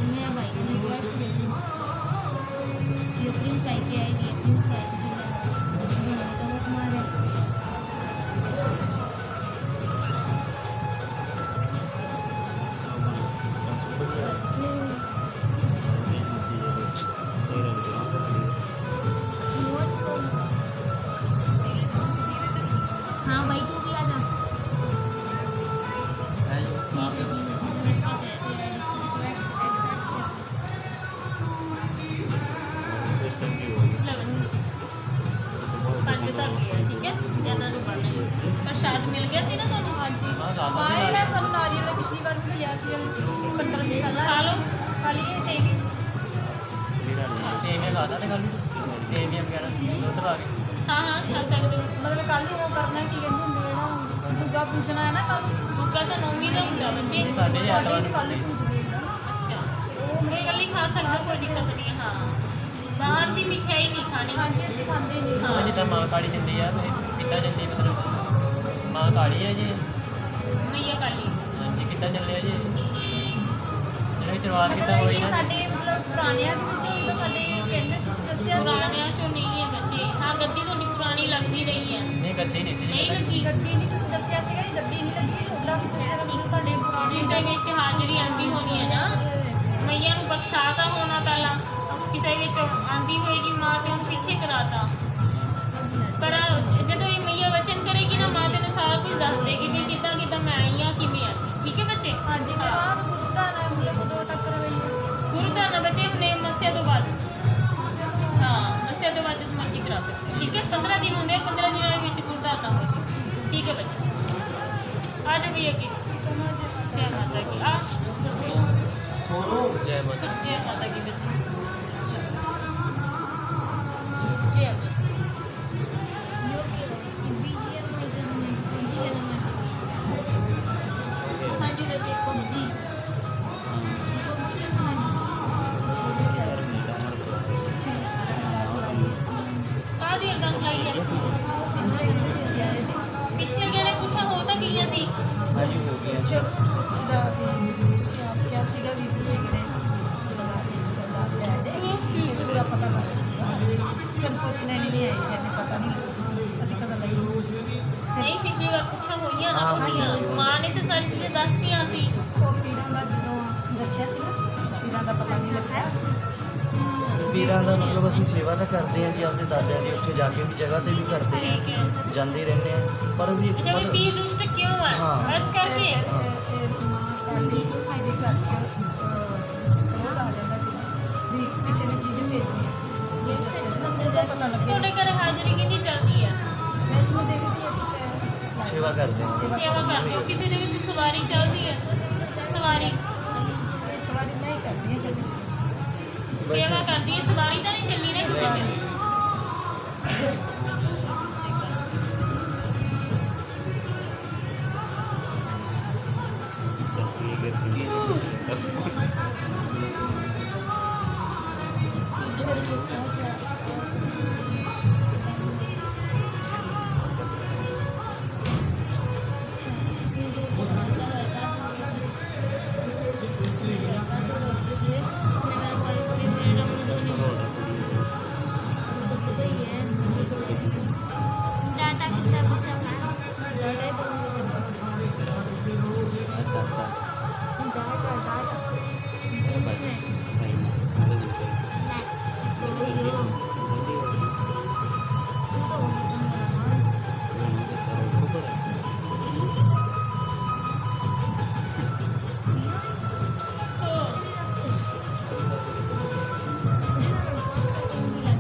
Speaker 2: मैं भाई को रिक्वेस्ट भेजी ये प्रिंट करके आएगी प्रिंट करके बनाने का वो तुम्हारे हाँ भाई तू भी आ जा प्रसाद मिल गया सी ना तुहानू
Speaker 3: ਹਾਂਜੀ ਬਾਹਰ ਨਾ ਸਭ ਨਾਰੀਅਲ ਦਾ ਪਿਛਲੀ ਵਾਰ ਵੀ ਲਿਆ ਸੀ 15 ਦਿਨ ਪਹਿਲਾਂ
Speaker 2: खा लो
Speaker 3: ਖਾ ਲਈਏ ਤੇ ਵੀ
Speaker 4: ਸੇਵੀਆਂ ਖਾਦਾ ਤੇ ਕੱਲ ਸੇਵੀਆਂ ਵਗੈਰਾ ਦੁੱਧ ਪਾ ਕੇ
Speaker 2: हाँ हाँ खा सकते हो
Speaker 3: ਮਤਲਬ ਕੱਲ ਨੂੰ ਉਹ ਕਰਨਾ ਕੀ ਕਹਿੰਦੇ ਹੁੰਦੇ ਜਿਹੜਾ ਦੁੱਗਾ ਪੂਜਣਾ ਹੈ ਨਾ ਕੱਲ
Speaker 2: भुग्गा तो नौवीं का होंगे बच्चे
Speaker 4: ਸਾਡੇ
Speaker 3: ਸਾਡੇ
Speaker 4: ਐਤਵਾਰ
Speaker 3: ਤੇ ਕੱਲ ਨੂੰ ਪੂਜਦੇ ਆ
Speaker 2: अच्छा
Speaker 3: ਤੇ ਉਹ
Speaker 2: कोई गल नहीं खा सकते कोई दिक्कत नहीं है हाँ बाहर की मिठाई नहीं खानी
Speaker 3: ਹਾਂਜੀ ਅਸੀਂ ਖਾਂਦੇ ਨਹੀਂ
Speaker 2: ਹਾਂ।
Speaker 4: ਜਿੱਦਾਂ ਮਾਂ ਕਾਲੀ ਦਿੰਦੀ ਆ ਕਿੱਦਾਂ ਚੱਲਦੀ ਮਤਲਬ ਮਾਂ ਕਾਲੀ ਹੈ ਜੀ
Speaker 2: मैया काली
Speaker 4: ਹਾਂਜੀ ਕਿੱਦਾਂ ਚੱਲਿਆ ਜੀ ਜਿਹੜੇ ਚਰਵਾਰ ਕਿੱਦਾਂ
Speaker 3: ਮਤਲਬ
Speaker 4: ਹੋਈ
Speaker 3: ਕਿ
Speaker 4: ਨਾ
Speaker 3: ਸਾਡੇ ਮਤਲਬ ਪੁਰਾਣਿਆਂ ਦੇ ਵਿੱਚ ਹੁੰਦਾ ਸਾਡੇ ਕਹਿੰਦੇ ਤੁਸੀਂ ਦੱਸਿਆ ਸੀ ਨਾ
Speaker 2: पुरानिया चो नहीं है बच्चे हाँ गद्दी थोड़ी पुरानी लगती रही है
Speaker 4: ਨਹੀਂ ਗੱਦੀ ਨਹੀਂ ਸੀ
Speaker 2: नहीं लगी
Speaker 3: ਗੱਦੀ ਨਹੀਂ ਤੁਸੀਂ ਦੱਸਿਆ ਸੀਗਾ ਕਿ ਗੱਦੀ ਨਹੀਂ ਲੱਗੀ ਉਹਦਾ ਕਿਸੇ ਤਰ੍ਹਾਂ ਮਤਲਬ ਤੁਹਾਡੇ ਪੁਰਾਣੇ
Speaker 2: ਕਿਸੇ ਵਿੱਚ ਹਾਜ਼ਰੀ ਆਂਦੀ ਹੋਣੀ ਹੈ ਨਾ ਮਈਆ ਨੂੰ ਬਖਸ਼ਾਤਾ ਹੋਣਾ ਪਹਿਲਾਂ ਕਿਸੇ ਵਿੱਚ ਆਂਦੀ ਹੋਏਗੀ ਮਾਂ ਤੇ ਉਹਨੂੰ ਪਿੱਛੇ ਕਰਾਤਾ ਪਰ ਜਦੋਂ ਇਹ ਮਈਆ ਵਚਨ ਕਰੇਗੀ ਨਾ ਮਾਂ ਤੈਨੂੰ ਸਾਰਾ ਕੁਝ ਦੱਸ ਦੇਗੀ ਵੀ ਕਿੱਦਾਂ ਕਿੱਦਾਂ ਮੈਂ ਆਈ ਹਾਂ ਕਿਵੇਂ ਆ ਠੀਕ ਹੈ ਬੱਚੇ
Speaker 3: ਹਾਂਜੀ ਜਵਾਬ ਗੁਰੂ ਦਾ ਨਾਮ ਮਤਲਬ ਉਦੋਂ ਟੱਕਰ ਹੋਈ
Speaker 2: ਗੁਰੂ ਦਾ ਨਾ ਬੱਚੇ ਹੁਣੇ ਮੱਸਿਆ ਤੋਂ ਬਾਅਦ ਹਾਂ ਮੱਸਿਆ ਤੋਂ ਬਾਅਦ ਜਦੋਂ ਮਰਜ਼ੀ ਕਰਾ ਸਕਦੇ ਹੋ। ਠੀਕ ਹੈ 15 ਦਿਨ ਹੁੰਦੇ ਆ 15 ਦਿਨਾਂ ਦੇ ਵਿੱਚ ਗੁਰੂ ਦਾ ਨਾ ਹੋਵੇ ਠੀਕ ਹੈ ਬੱਚੇ आ जाओ भैया की जय माता की आ
Speaker 4: जय माता
Speaker 2: जय माता की बच्चे जय हाँ जी बच्चे पबजी कहाँ देर तक खाई है पिछले गहरे कुछ होता की सी
Speaker 4: हाँ जी हो गया
Speaker 5: क्या ਸੀਗਾ ਵੀ ਕਿਹੜੇ ਦੱਸ ਰਿਹਾ ਦੇ ਪੂਰਾ ਪਤਾ ਲੱਗ ਗਿਆ ਸਾਨੂੰ ਪੁੱਛਣੇ ਨਹੀਂ ਆਏ ਜੈਸੇ ਪਤਾ ਨਹੀਂ ਅਸੀਂ ਪਤਾ ਲਈ
Speaker 2: नहीं पिछली बार कुछ होइया ना होइया माँ ने तो सारी चीजें दस दिया सी
Speaker 5: ਉਹ ਪੀਰਾਂ ਦਾ ਜਦੋਂ ਦੱਸਿਆ ਸੀ ਨਾ ਪੀਰਾਂ ਦਾ ਪਤਾ ਨਹੀਂ ਲੱਗਿਆ
Speaker 6: ਪੀਰਾਂ ਦਾ ਮਤਲਬ ਅਸੀਂ ਸੇਵਾ ਤਾਂ ਕਰਦੇ ਹਾਂ ਜੀ ਆਪਦੇ ਦਾਦਿਆਂ ਦੀ ਉੱਥੇ ਜਾ ਕੇ ਵੀ ਜਗ੍ਹਾ ਤੇ ਵੀ ਕਰਦੇ
Speaker 2: ठीक है
Speaker 6: ਹਾਂ ਜਾਂਦੇ ਰਹਿੰਦੇ ਹਾਂ ਪਰ ਵੀ
Speaker 2: अच्छा भी
Speaker 6: ਮਤਲਬ
Speaker 2: पीर रुष्ट क्यों है
Speaker 6: हाँ।
Speaker 2: बस करके
Speaker 5: ਮਾਂ ਕਾਲੀ ਦੇ ਘਰ ਚ ਰੋਜ਼ ਆ ਜਾਂਦਾ ਵੀ ਕਿਸੇ ਨੇ ਚੀਜ਼ ਭੇਜੀ ਹੈ ਪਤਾ ਲੱਗਿਆ
Speaker 2: थोड़े घर हाजिरी की नहीं चलती है
Speaker 5: ਵੈਸ਼ਨੋ ਦੇਵੀ ਦੀ ਅਸੀਂ
Speaker 6: ਸੇਵਾ ਕਰਦੇ ਹਾਂ
Speaker 2: सेवा कर दो किसी जगह से सवारी चलती है सवारी
Speaker 5: ਸਵਾਰੀ ਨਹੀਂ ਕਰਦੀ ਹੈ ਕਦੇ
Speaker 2: सेवा कर दी सवारी तो नहीं चलनी ना किसी च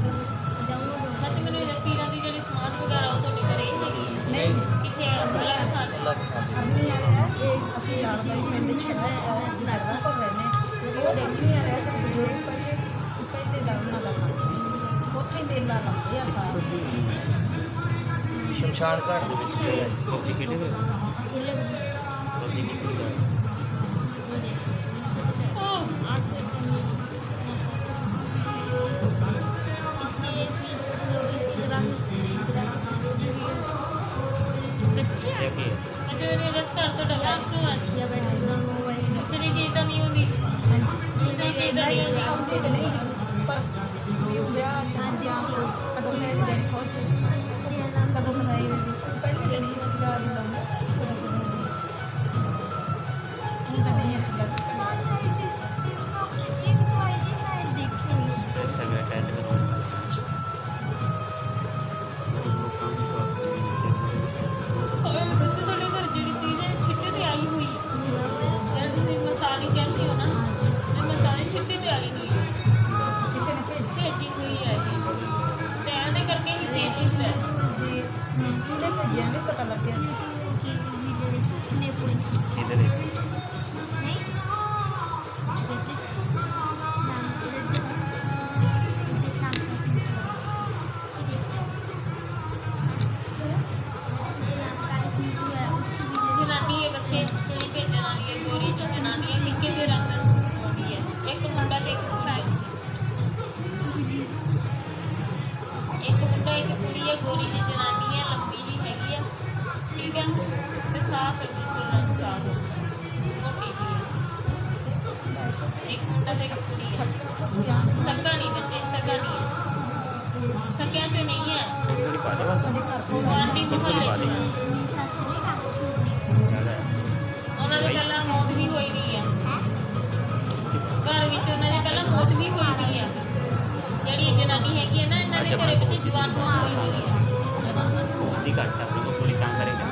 Speaker 2: अच्छा मैंने पीरां दी जेह्ड़ी समाध वगैरह वो तुहाडे घरे हैगी है
Speaker 5: ਨਹੀਂ ਜੀ
Speaker 2: कित्थे है अलग थां ते
Speaker 6: ਅਲੱਗ ਖਾਂਦੇ
Speaker 5: ਅਰਮੀ ਆ ਰਿਹਾ ਅਸੀਂ ਯਾਰ ਬਾਈ ਪਿੰਡ ਚ ਲੱਗਦਾ ਪਰ ਰਹਿੰਦੇ ਉਹ ਅਰਮੀ ਆ ਰਿਹਾ ਸਭ ਬਜ਼ੁਰਗ ਪਹਿਲੇ ਦਾ ਉਹਨਾਂ ਦਾ ਕੰਮ। ਉੱਥੇ ਮੇਲਾ ਲੱਗਦੇ ਆ ਸਾਰਾ
Speaker 6: ਸ਼ਮਸ਼ਾਨ ਘਾਟ ਦੇ ਵਿੱਚ ਜਗ੍ਹਾ ਹੈ
Speaker 4: पबजी खेले हुए पबजी की कोई बात
Speaker 2: बच्चे
Speaker 4: क्या किया
Speaker 2: अच्छा मैंने दस घर तो डगा इसमें दूसरी चीज तो नहीं होगी दूसरी चीज तो नहीं होगी
Speaker 5: ਆਉਂਦੇ ਤਾਂ ਨਹੀਂ ਪਰ ਵੀ ਵਿਆਹ ਜਾਂ ਕਦੋਂ ਲੈ ਕੇ ਪਹੁੰਚੇ ਕਦੋਂ ਮਨਾਈ ਪਹਿਲੇ ਦਿਨ ਹੀ ਸੀਗਾ ਵੀ ਲਾਉਂਦਾ ਕਦੋਂ ਕਦੋਂ ਨਹੀਂ ਸੀ ਹੁਣ ਤਾਂ ਨਹੀਂ ਸੀਗਾ
Speaker 4: अच्छा गया कैसे करो
Speaker 2: और बच्चे तो लेकर जेडी चीज है छिट्टे ते आई हुई यार तुम मसाले कहते हो ना ये मसाले छिट्टे ते आई हुई
Speaker 5: ਕਿਸੇ ਨੇ
Speaker 2: भेजी हुई है ते ऐसे करके ही भेजी है
Speaker 5: ਭੇਜੀ ਕਿਹਨੇ ਭੇਜਿਆ ਨਹੀਂ ਪਤਾ ਲੱਗਿਆ ਸੀ
Speaker 4: इधर एक
Speaker 2: जनानी है बच्चे जेडी भेजन वाली है गोरी जो जनानी है निक्के जे रंग दा सूट पाउंदी है एक मुंडा ते एक कुड़ी एक मुंडा एक कुड़ी है गोरी जी जनानी है लंबी जी हैगी है ठीक है ते साफ है बिल्कुल रंग साफ मोटी जी है एक मुंडा ते एक कुड़ी है सक्का नहीं बच्चे सक्का नहीं है सक्या च नहीं है
Speaker 4: थोड़ी पाले बस
Speaker 5: ਸਾਡੇ ਘਰ ਕੋਲ
Speaker 2: गुआंढी मुहल्ले च है
Speaker 4: ज़्यादा है
Speaker 2: ਉਹਨਾਂ ਦੀ ਪਹਿਲਾਂ ਮੌਤ ਵੀ ਹੋਈ ਗਈ ਹੈ ਘਰ ਵਿੱਚ ਉਹਨਾਂ ਦੀ ਪਹਿਲਾਂ ਮੌਤ ਵੀ ਹੋਈ ਗਈ ਹੈ ਜਿਹੜੀ ਇਹ ਜਨਾਨੀ ਹੈਗੀ ਹੈ ਨਾ ਇਹਨਾਂ ਦੇ ਘਰੇ ਵਿੱਚ ਜਵਾਨ ਮੌਤ ਹੋਈ ਗਈ ਹੈ
Speaker 4: ठीक है अच्छा अपने को थोड़ी काम करेगा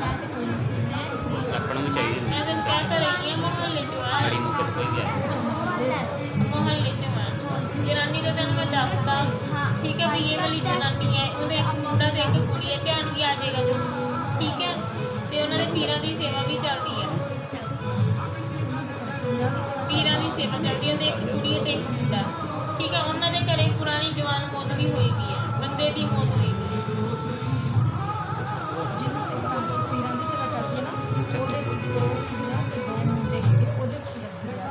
Speaker 4: अपना भी चाहिए
Speaker 2: ਮੈਂ ਤੈਨੂੰ ਕਹਿ ਤਾਂ ਰਹੀ ਹਾਂ ਮੁਹੱਲੇ ਚ ਆ
Speaker 4: गाड़ी मुकर कोई भी है
Speaker 2: ਮੁਹੱਲੇ ਚ ਆ ਜਨਾਨੀ ਦਾ ਤੈਨੂੰ ਮੈਂ ਦੱਸਦਾ ਠੀਕ ਹੈ ਵੀ ਇਹ ਵਾਲੀ ਜਨਾਨੀ ਹੈ ਉਹਦੇ ਇੱਕ ਮੁੰਡਾ ਤੇ ਇੱਕ ਕੁੜੀ ਹੈ ਧਿਆਨ ਵੀ ਆ ਜਾਏਗਾ ਤੂੰ ਠੀਕ ਹੈ ਤੇ ਉਹਨਾਂ ਦੇ ਪੀਰਾਂ ਦੀ ਸੇਵਾ ਵੀ ਚੱਲਦੀ ਹੈ ਚੱਲਦੀ ਹੈ ਤੇ ਇੱਕ ਕੁੜੀ ਤੇ ਇੱਕ ਮੁੰਡਾ, ਠੀਕ ਹੈ। ਉਹਨਾਂ ਦੇ ਘਰੇ ਪੁਰਾਣੀ ਜਵਾਨ ਮੌਤ ਵੀ ਹੋਈ ਵੀ ਹੈ, ਬੰਦੇ ਦੀ ਮੌਤ ਹੋਈ ਵੀ ਹੈ।
Speaker 5: ਜਿਹਨਾਂ ਦੇ ਘਰਾਂ 'ਚ ਪੀਰਾਂ ਦੀ ਸੇਵਾ ਚੱਲਦੀ ਹੈ ਨਾ, ਉਹਦੇ 2 ਕੁੜੀਆਂ ਤੇ 2 ਮੁੰਡੇ ਸੀਗੇ, ਉਹਦੇ ਕੋਲ ਜਾਂਦੀ ਆ।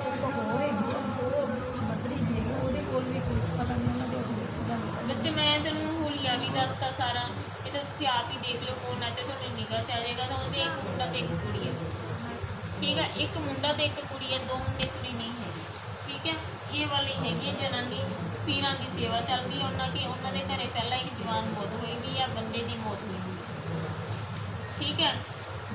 Speaker 5: ਇੱਕ ਹੋਰ ਹੈਗੀ ਉਹ ਸਮੱਗਰੀ ਜੀ ਹੈਗੀ, ਉਹਦੇ ਕੋਲ ਵੀ ਕੋਈ ਪਤਾ ਨਹੀਂ ਉਹਨਾਂ ਦੇ ਅਸੀਂ ਜਾਂਦੇ
Speaker 2: ਬੱਚੇ ਮੈਂ ਤੈਨੂੰ ਹੁਲੀਆ ਵੀ ਦੱਸਤਾ ਸਾਰਾ, ਇਹ ਤਾਂ ਤੁਸੀਂ ਆਪ ਹੀ ਦੇਖ ਲਓ, ਫੋਨ 'ਤੇ ਤੁਹਾਨੂੰ ਨਿਗਾਹ 'ਚ ਆ ਜਾਏਗਾ। ਤਾਂ ਉਹਦੇ ਇੱਕ ਮੁੰਡਾ ਤੇ ਇੱਕ ਕੁੜੀ ਹੈ ਬੱਚੇ, ਠੀਕ ਹੈ। ਇੱਕ ਮੁੰਡਾ ਤੇ ਇੱਕ ਕੁੜੀ ਹੈ, 2 ਮੁੰਡੇ ਕੁੜੀ ਨਹੀਂ ਹੈ, ਠੀਕ ਹੈ। ਇਹ ਵਾਲੀ ਹੈਗੀ ਹੈ ਜਨਾਨੀ, ਪੀਰਾਂ ਦੀ ਸੇਵਾ ਚੱਲਦੀ ਹੈ ਉਹਨਾਂ ਦੇ ਘਰੇ ਪਹਿਲਾਂ ਇੱਕ ਜਵਾਨ ਮੌਤ ਹੋਈ ਵੀ ਆ, ਬੰਦੇ ਦੀ ਮੌਤ ਹੋਈ ਵੀ ਹੈ, ਠੀਕ ਹੈ।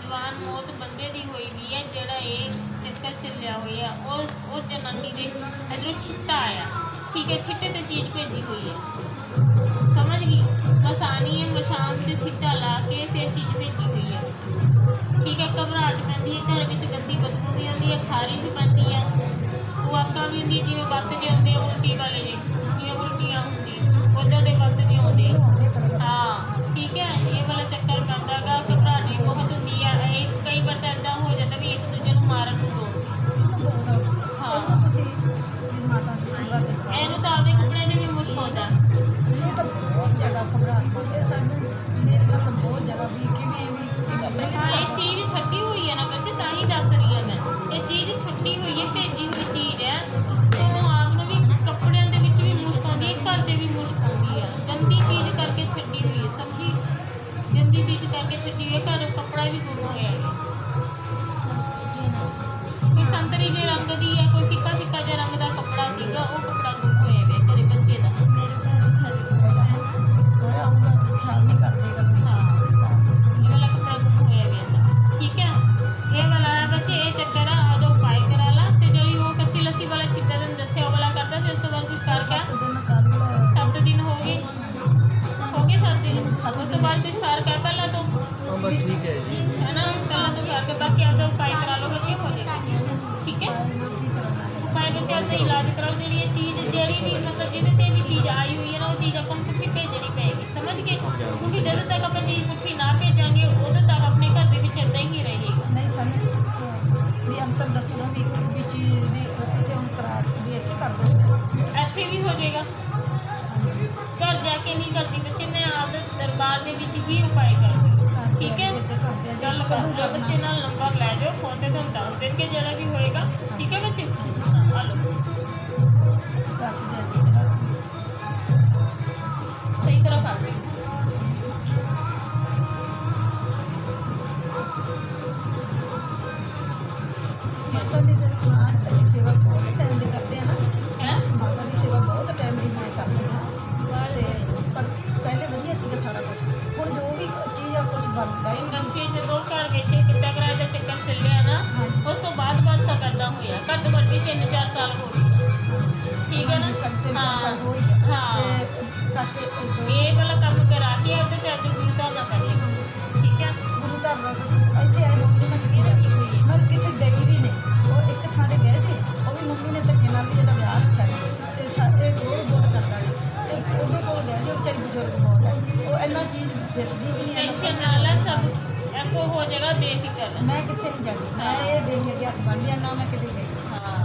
Speaker 2: ਜਵਾਨ ਮੌਤ ਬੰਦੇ ਦੀ ਹੋਈ ਵੀ ਹੈ, ਜਿਹੜਾ ਇਹ ਚੱਕਰ ਚੱਲਿਆ ਹੋਇਆ ਉਹ ਜਨਾਨੀ ਦੇ ਇੱਧਰੋਂ ਛਿੱਟਾ ਆਇਆ, ਠੀਕ ਹੈ। ਛਿੱਟੇ ਤੇ ਚੀਜ਼ ਭੇਜੀ ਹੋਈ ਹੈ, ਸਮਝ ਗਈ। ਮਸਾਨੀ ਹੈ, ਮਸ਼ਾਮ 'ਚ ਛਿੱਟਾ ਲਾ ਕੇ ਫਿਰ ਚੀਜ਼ ਭੇਜੀ ਹੋਈ ਹੈ, ਠੀਕ ਹੈ। ਘਬਰਾਹਟ ਪੈਂਦੀ ਹੈ, ਘਰ ਵਿੱਚ ਗੰਦੀ ਬਦਬੂ ਵੀ ਆਉਂਦੀ ਹੈ, ਖਾਰਿਸ਼ ਪੈਂਦੀ ਹੈ, ਵਾਕਾਂ ਵੀ ਹੁੰਦੀ, ਜਿਵੇਂ ਵੱਧ ਜੇ ਆਉਂਦੇ ਉਲਟੀ ਵਾਲੇ ਜਿਵੇਂ ਉਲਟੀਆਂ ਹੁੰਦੀਆਂ ਉੱਦਾਂ ਦੇ ਵੱਧ ਜੇ ਆਉਂਦੇ, ਹਾਂ, ਠੀਕ ਹੈ। ਇਹ ਵਾਲਾ ਚੱਕਰ ਪੈਂਦਾ ਗਾ, ਘਬਰਾਹਟ ਵੀ ਬਹੁਤ ਹੁੰਦੀ ਆ। ਇਹ ਕਈ ਵਾਰ ਤਾਂ ਇੱਦਾਂ ਹੋ ਜਾਂਦਾ ਵੀ ਇੱਕ ਦੂਜੇ ਨੂੰ ਮਾਰਨ ਨੂੰ ਦੌੜਦੇ, ਹਾਂ।
Speaker 5: ਤੁਸੀਂ ਮਾਤਾ ਦੀ ਸੇਵਾ ਕਰਦੇ
Speaker 2: ਇਹਨੂੰ ਤਾਂ ਆਪਦੇ ਕੱਪੜਿਆਂ 'ਚ ਵੀ ਮੁਸ਼ਕ ਆਉਂਦਾ।
Speaker 5: ਇਹ ਤਾਂ ਬਹੁਤ ਜ਼ਿਆਦਾ ਘਬਰਾਹਟ ਹੁੰਦੀ ਸਾਨੂੰ, ਮੇਰੇ ਨਾਲ ਤਾਂ ਬਹੁਤ ਜ਼ਿਆਦਾ ਵੀ ਕਿਵੇਂ ਵੀ
Speaker 2: ਹਾਂ, ਇਹ ਚੀਜ਼ ਛੱਡੀ ਹੋਈ ਹੈ ਨਾ ਬੱਚੇ, ਤਾਂ ਹੀ ਦੱਸ ਰਹੀ ਹਾਂ ਮੈਂ। ਇਹ ਚੀਜ਼ ਛੱਡੀ ਹੋਈ ਹੈ, ਭੇਜੀ ਹੋਈ ਚੀਜ਼ ਹੈ। ਤੁਹਾਨੂੰ ਆਪ ਨੂੰ ਵੀ ਕੱਪੜਿਆਂ ਦੇ ਵਿੱਚ ਵੀ ਮੁਸ਼ਕ ਆਉਂਦੀ ਹੈ, ਘਰ 'ਚ ਵੀ ਮੁਸ਼ਕ ਆਉਂਦੀ ਹੈ। ਗੰਦੀ ਚੀਜ਼ ਕਰਕੇ ਛੱਡੀ ਹੋਈ ਹੈ, ਸਮਝੀ, ਗੰਦੀ ਚੀਜ਼ ਕਰਕੇ ਛੱਡੀ ਹੋਈ ਹੈ। ਘਰ ਕੱਪੜਾ ਵੀ ਗੁੰਮ ਹੋਇਆ ਹੈ, ਕੋਈ ਸੰਤਰੀ ਜਿਹੇ ਰੰਗ ਦੀ ਹੈ, ਕੋਈ ਫਿੱਕਾ ਫਿੱਕਾ ਜਿਹਾ ਰੰਗ ਦਾ ਕੱਪੜਾ ਸੀਗਾ, ਉਹ ਕੱਪੜਾ ਗੁੰਮ ਹੋਇਆ ਹੈ ਘਰੇ ਬੱਚੇ ਦਾ।
Speaker 5: ਹੋਇਆ ਉਹਦਾ ਖਿਆਲ ਨਹੀਂ ਕਰਦੇ ਕਦੇ।
Speaker 2: ਹਾਂ, ਇਹ ਵਾਲਾ ਕੱਪੜਾ ਗੁੰਮ ਹੋਇਆ ਵੇ ਇਹਦਾ, ਠੀਕ ਹੈ। ਇਹ ਵਾਲਾ ਬੱਚੇ ਇਹ ਚੱਕਰ ਆ, ਉਦੋਂ ਉਪਾਏ ਕਰਾ ਲਾ। ਤੇ ਜਿਹੜੀ ਉਹ ਕੱਚੀ ਲੱਸੀ ਵਾਲਾ ਛਿੱਟਾ ਤੈਨੂੰ ਦੱਸਿਆ ਉਹ ਵਾਲਾ ਕਰਦਾ ਸੀ, ਉਸ ਤੋਂ ਬਾਅਦ ਕੁਝ ਕਰ ਗਿਆ। 7 ਦਿਨ ਹੋ ਗਏ 7 ਦਿਨ। ਉਸ ਤੋਂ ਬਾਅਦ ਕੁਝ ਫਰਕ ਹੈ ਪਹਿਲਾਂ ਤੋਂ,
Speaker 6: ਬਸ ਠੀਕ ਹੈ ਜੀ।
Speaker 2: ਹੈ ਨਾ, ਪਹਿਲਾਂ ਤੋਂ ਫਰਕ ਹੈ। ਬਾਕੀ ਆਪਦਾ ਉਪਾਏ ਕਰਾ ਲਓ ਬੱਚੇ, ਹੋ ਜਾਏਗਾ, ਠੀਕ ਹੈ। ਉਪਾਏ ਬੱਚੇ ਆਪਦਾ ਇਲਾਜ ਕਰਾਓ। ਜਿਹੜੀ ਇਹ ਚੀਜ਼ ਜਿਹੜੀ ਵੀ ਮਤਲਬ ਜਿਹਦੇ ਤੇ ਵੀ ਚੀਜ਼ ਆਈ ਹੋਈ ਹੈ ਨਾ, ਉਹ ਚੀਜ਼ ਆਪਾਂ ਨੂੰ ਪੁੱਠੀ ਭੇਜਣੀ ਪਏਗੀ, ਸਮਝ ਗਏ। ਕਿਉਂਕਿ ਜਦੋਂ ਤੱਕ ਆਪਾਂ ਚੀਜ਼ ਪੁੱਠੀ ਨਾ ਭੇਜਾਂਗੇ ਉਦੋਂ ਤੱਕ ਆਪਣੇ ਘਰ ਦੇ ਵਿੱਚ ਇੱਦਾਂ ਹੀ ਰਹੇਗਾ।
Speaker 5: ਨਹੀਂ ਸਾਨੂੰ ਵੀ ਅੰਤਰ ਦੱਸੋ ਨਾ ਵੀ ਚੀਜ਼ ਵੀ ਉੱਥੇ ਹੁਣ ਕਰਾ ਵੀ ਇੱਥੇ ਕਰ ਦੋ,
Speaker 2: ਇੱਥੇ ਵੀ ਹੋ ਜਾਏਗਾ। ਘਰ ਜਾ ਕੇ ਨਹੀਂ ਕਰਦੀ ਬੱਚੇ, ਮੈਂ ਆਪਦੇ ਦਰਬਾਰ ਦੇ ਵਿੱਚ ਹੀ ਉਪਾਏ ਕਰਾਂਗੀ, ਠੀਕ ਹੈ। ਗੱਲ ਕਰੂਗਾ ਬੱਚੇ ਨਾਲ, ਨੰਬਰ ਲੈ ਜਾਓ, ਫੋਨ ਤੇ ਤੁਹਾਨੂੰ ਦੱਸ ਦੇਣਗੇ ਜਿਹੜਾ ਵੀ ਹੋਏਗਾ, ਠੀਕ ਹੈ ਬੱਚੇ। ਆ ਲਓ,
Speaker 5: ਦੱਸ ਦੇ
Speaker 2: ਸਹੀ ਤਰ੍ਹਾਂ ਕਰ ਦਿਓ।
Speaker 5: ਮਾਤਾ ਦੀ ਅਸੀਂ ਸੇਵਾ ਬਹੁਤ ਟਾਈਮ ਦੀ ਕਰਦੇ ਹਾਂ ਨਾ,
Speaker 2: ਹੈ
Speaker 5: ਮਾਤਾ ਦੀ ਸੇਵਾ ਬਹੁਤ ਟਾਈਮ ਦੀ ਮੈਂ ਕਰਦੀ ਹਾਂ। ਤੇ ਪਰ ਪਹਿਲੇ ਵਧੀਆ ਸੀਗਾ ਸਾਰਾ ਕੁਝ, ਹੁਣ ਜੋ ਵੀ ਚੀਜ਼ ਆ ਕੁਝ ਬਣਦਾ ਹੀ ਨਹੀਂ।
Speaker 2: ਬੱਚੇ ਜਦੋਂ ਘਰ ਵਿੱਚ ਕਿੱਤਾ ਕਿਰਾਏ ਦਾ ਚੱਕਰ ਚੱਲਿਆ ਨਾ, ਉਸ ਤੋਂ ਬਾਅਦ ਬਾਦਸ਼ਾਹ ਕਰਦਾ ਹੋਇਆ ਘੱਟ ਤੋਂ ਘੱਟ ਵੀ 3-4 ਸਾਲ ਹੋ ਗਏ, ਠੀਕ ਹੈ ਨਾ। ਹਾਂ, ਹਾਂ, ਇਹ ਵਾਲਾ ਕੰਮ ਕਰਾ ਕੇ ਉਹਦੇ ਤੇ ਅੱਜ ਗੁਰੂ ਧਾਰਨਾ ਕਰ ਲਈ, ਠੀਕ ਹੈ।
Speaker 5: ਗੁਰੂ ਘਰ ਦਾ ਇੱਥੇ ਆਏ ਮੰਮੀ ਮੈਂ ਕਿੱਥੇ ਰੱਖੀ ਹੋਈ ਹੈ, ਮੈਂ ਕਿਤੇ ਗਈ ਵੀ ਨਹੀਂ। ਉਹ ਇੱਕ ਥਾਂ 'ਤੇ ਗਏ ਸੀ, ਉਹ ਵੀ ਮੰਮੀ ਨੇ ਧੱਕੇ ਨਾਲ ਵੀ ਇਹਦਾ ਵਿਆਹ ਰੱਖਿਆ ਸੀ, ਤੇ ਸਾਡੇ ਕੋਲ ਬਹੁਤ ਕਰਦਾ ਸੀ, ਤੇ ਉਹਦੇ ਕੋਲ ਗਏ ਸੀ। ਉਹ ਵਿਚਾਰੀ ਬਜ਼ੁਰਗ ਬਹੁਤ ਹੈ, ਉਹ ਇੰਨਾ ਚੀਜ਼ ਦਿਸਦੀ ਵੀ ਨਹੀਂ ਹੈ।
Speaker 2: ਟੈਨਸ਼ਨ ਨਾਲ ਆ, ਸਭ ਇੱਕੋ ਹੋ ਜਾਏਗਾ, ਬੇਫਿਕਰ।
Speaker 5: ਮੈਂ ਕਿੱਥੇ ਨਹੀਂ ਜਾਂਦੀ, ਮੈਂ ਇਹ ਦੇਖੇ ਕਿ ਹੱਥ ਬੰਨ੍ਹ ਲਿਆ ਨਾ, ਮੈਂ ਕਿਤੇ ਗਈ।
Speaker 2: ਹਾਂ,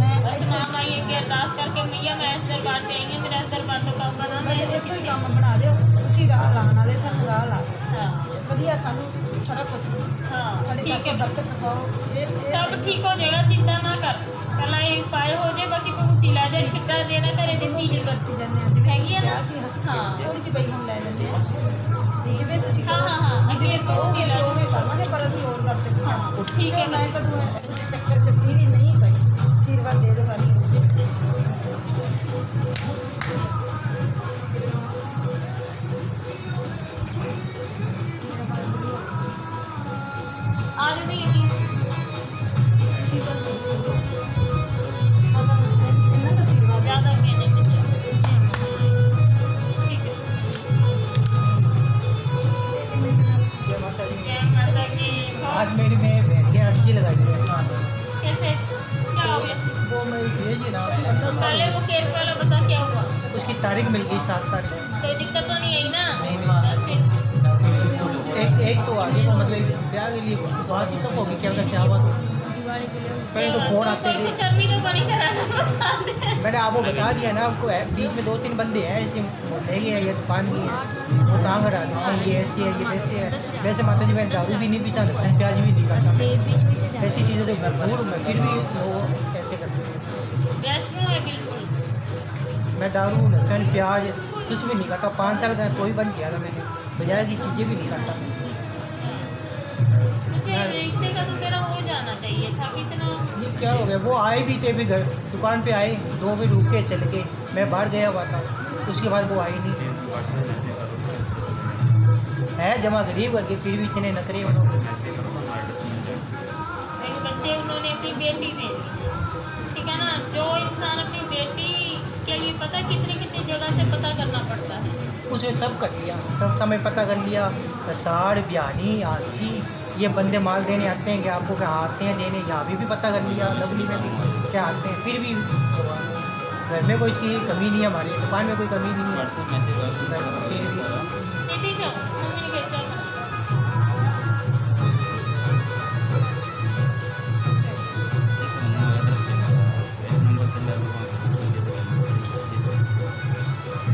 Speaker 5: ਮੈਂ
Speaker 2: ਬਸ ਮਾਂ ਮਾਈ ਅੱਗੇ ਅਰਦਾਸ ਕਰਕੇ ਮਈਆ ਮੈਂ ਇਸ ਦਰਬਾਰ ਤੇ ਆਈ ਹਾਂ, ਮੇਰਾ ਇਸ ਦਰਬਾਰ ਤੋਂ ਕੰਮ ਬਣਾ, ਮੈਂ
Speaker 5: ਬਸ ਇੱਥੋਂ ਹੀ ਕੰਮ ਬਣਾ ਦਿਓ ਤੁਸੀਂ, ਰਾਹ ਲਾਉਣ ਵਾਲੇ ਸਾਨੂੰ ਰਾਹ ਲਾ
Speaker 2: ਹਾਂ,
Speaker 5: ਵਧੀਆ, ਸਾਨੂੰ ਸਾਰਾ ਕੁਝ
Speaker 2: ਹਾਂ,
Speaker 5: ਸਾਡੇ
Speaker 2: ਠੀਕ ਹੈ।
Speaker 5: ਬਰਕਤ ਪਾਓ। ਇਹ
Speaker 2: ਸਭ ਠੀਕ ਹੋ ਜਾਏਗਾ, ਚਿੰਤਾ ਨਾ ਕਰ। ਪਹਿਲਾਂ ਇਹ ਪਾਏ ਹੋ ਜਾਏ, ਬਾਕੀ ਤੂੰ ਲੈ ਜਾ, ਛਿੱਟਾ ਦੇਣਾ ਘਰੇ ਦੀ ਪੀਲੀ
Speaker 5: ਵਰਤੀ ਜਾਂਦੇ ਹਾਂ ਜਿਵੇਂ
Speaker 2: ਹੈਗੀ ਆ ਨਾ।
Speaker 5: ਹਾਂ, ਥੋੜੀ ਜਿਹੀ ਬਈ ਹੁਣ ਲੈ ਲੈਂਦੇ ਹਾਂ, ਤੇ ਜਿਵੇਂ ਤੁਸੀਂ
Speaker 2: ਹਾਂ, ਹਾਂ, ਹਾਂ, ਅਸੀਂ ਇਹ ਤੋਂ ਵੀ ਲੈ ਲਓ।
Speaker 5: ਉਵੇਂ ਕਰਾਂਗੇ, ਪਰ ਅਸੀਂ ਹੋਰ ਵਰਤਦੇ ਹਾਂ।
Speaker 2: ਹਾਂ, ਠੀਕ ਹੈ
Speaker 5: ਮੈਂ
Speaker 2: ਬੱਚੇ।
Speaker 5: ਕਦੋਂ ਚੱਕਰ ਚ ਪੀੜੀ ਨਹੀਂ ਪਈ, ਆਸ਼ੀਰਵਾਦ ਦੇ ਦਿਓ ਬਸ।
Speaker 2: ਆ ਜਾਓ ਨਹੀਂ ਅੱਗੇ।
Speaker 5: ਇਹਨਾਂ ਦਾ ਆਸ਼ੀਰਵਾਦ
Speaker 2: ਜ਼ਿਆਦਾ ਅੱਗੇ ਨਹੀਂ, ਪਿੱਛੇ ਠੀਕ है। जय माता की।
Speaker 7: आज मेरी में बैठ के अर्जी लगाई है।
Speaker 2: कैसे, क्या हो गया?
Speaker 7: वो मैं भेजी ना, 10
Speaker 2: पहले वो केस वाला बता क्या हुआ?
Speaker 7: उसकी तारीख मिल गई 7 तारीख।
Speaker 2: कोई दिक्कत तो नहीं आई ना?
Speaker 7: नहीं।
Speaker 2: बस फिर
Speaker 7: एक तो आगे तो मतलब ब्याह के लिए बात तो कब होगी, क्या होगा क्या हुआ तो
Speaker 5: वाले के लिए
Speaker 7: पहले तो फोन आते थे।
Speaker 2: चर्बी तो बनी कराना पसंद है।
Speaker 7: मैंने आपको बता दिया ना, आपको बीच में 2-3 बंदे हैं ऐसे ले गए, ये दुकान की है, वो कहाँ करा देते हैं, ये ऐसी है, ये वैसे है। वैसे माता जी मैं दारू भी नहीं पीता, लहसुन प्याज भी नहीं खाता,
Speaker 5: बीच से
Speaker 7: ऐसी चीज़ें तो भरपूर हूँ मैं, फिर भी वो कैसे करते हैं।
Speaker 2: वैष्णो है बिल्कुल।
Speaker 7: मैं दारू लहसुन प्याज कुछ भी नहीं खाता, 5 साल का तो ही बंद किया था मैंने, बाजार की चीज़ें भी नहीं खाता।
Speaker 2: रिश्ते का तो तेरा हो जाना चाहिए था, कितना
Speaker 7: ये क्या हो गया, वो आए भी थे, भी घर दुकान पे आए, 2 बजे रुक के चले गए, मैं बाहर गया हुआ था, उसके बाद वो आए नहीं। है जमा गरीब करके फिर भी इतने नखरे उन्होंने।
Speaker 2: एक बच्चे उन्होंने अपनी बेटी दे दी, ठीक है ना। जो इंसान अपनी बेटी के लिए पता कितनी जगह से पता करना पड़ता है,
Speaker 7: उसने सब कर लिया, सस्ता में पता कर लिया, कसाड़ ब्यानी आसी ये बंदे माल देने आते हैं, क्या आपको क्या आते हैं देने, यहाँ भी पता कर लिया, लवली में भी क्या आते हैं, फिर भी घर में कोई चीज़ कमी नहीं है, हमारी दुकान में कोई कमी नहीं है, बस फिर भी
Speaker 2: नीतीश मम्मी ने कहा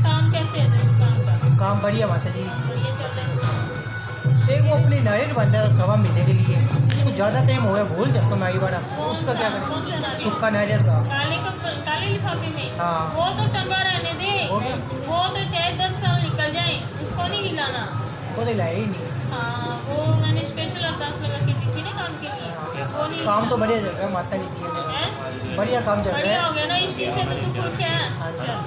Speaker 2: काम कैसे है तेरे दुकान का?
Speaker 7: काम बढ़िया माता जी।
Speaker 2: बढ़िया चल रहा है।
Speaker 7: एक वो अपनी नारियल बनता है 1.25 महीने के लिए, कुछ ज़्यादा टाइम हो गया, भूल जाता हूँ मैं ये बार, उसका क्या
Speaker 2: कौन सा
Speaker 7: करें,
Speaker 2: नारियल?
Speaker 7: सूखा नारियल का।
Speaker 2: काले लिफाफे में
Speaker 7: हाँ।
Speaker 2: वो तो टंगा रहने दे,
Speaker 7: हो गया?
Speaker 2: वो तो चाहे 10 साल निकल जाए उसको नहीं हिलाना।
Speaker 7: वो तो लाया ही नहीं।
Speaker 2: हाँ, वो मैंने स्पेशल अरदास लगा के दी थी ना काम के लिए, वो नहीं
Speaker 7: काम तो
Speaker 2: हिलाना।
Speaker 7: बढ़िया चल रहा है माता जी की,
Speaker 2: हैं?
Speaker 7: बढ़िया काम चल रहा
Speaker 2: बढ़िया
Speaker 7: है।
Speaker 2: हो गया ना, इस चीज़ से तो तू खुश है।
Speaker 7: हाँ जी।
Speaker 2: चल।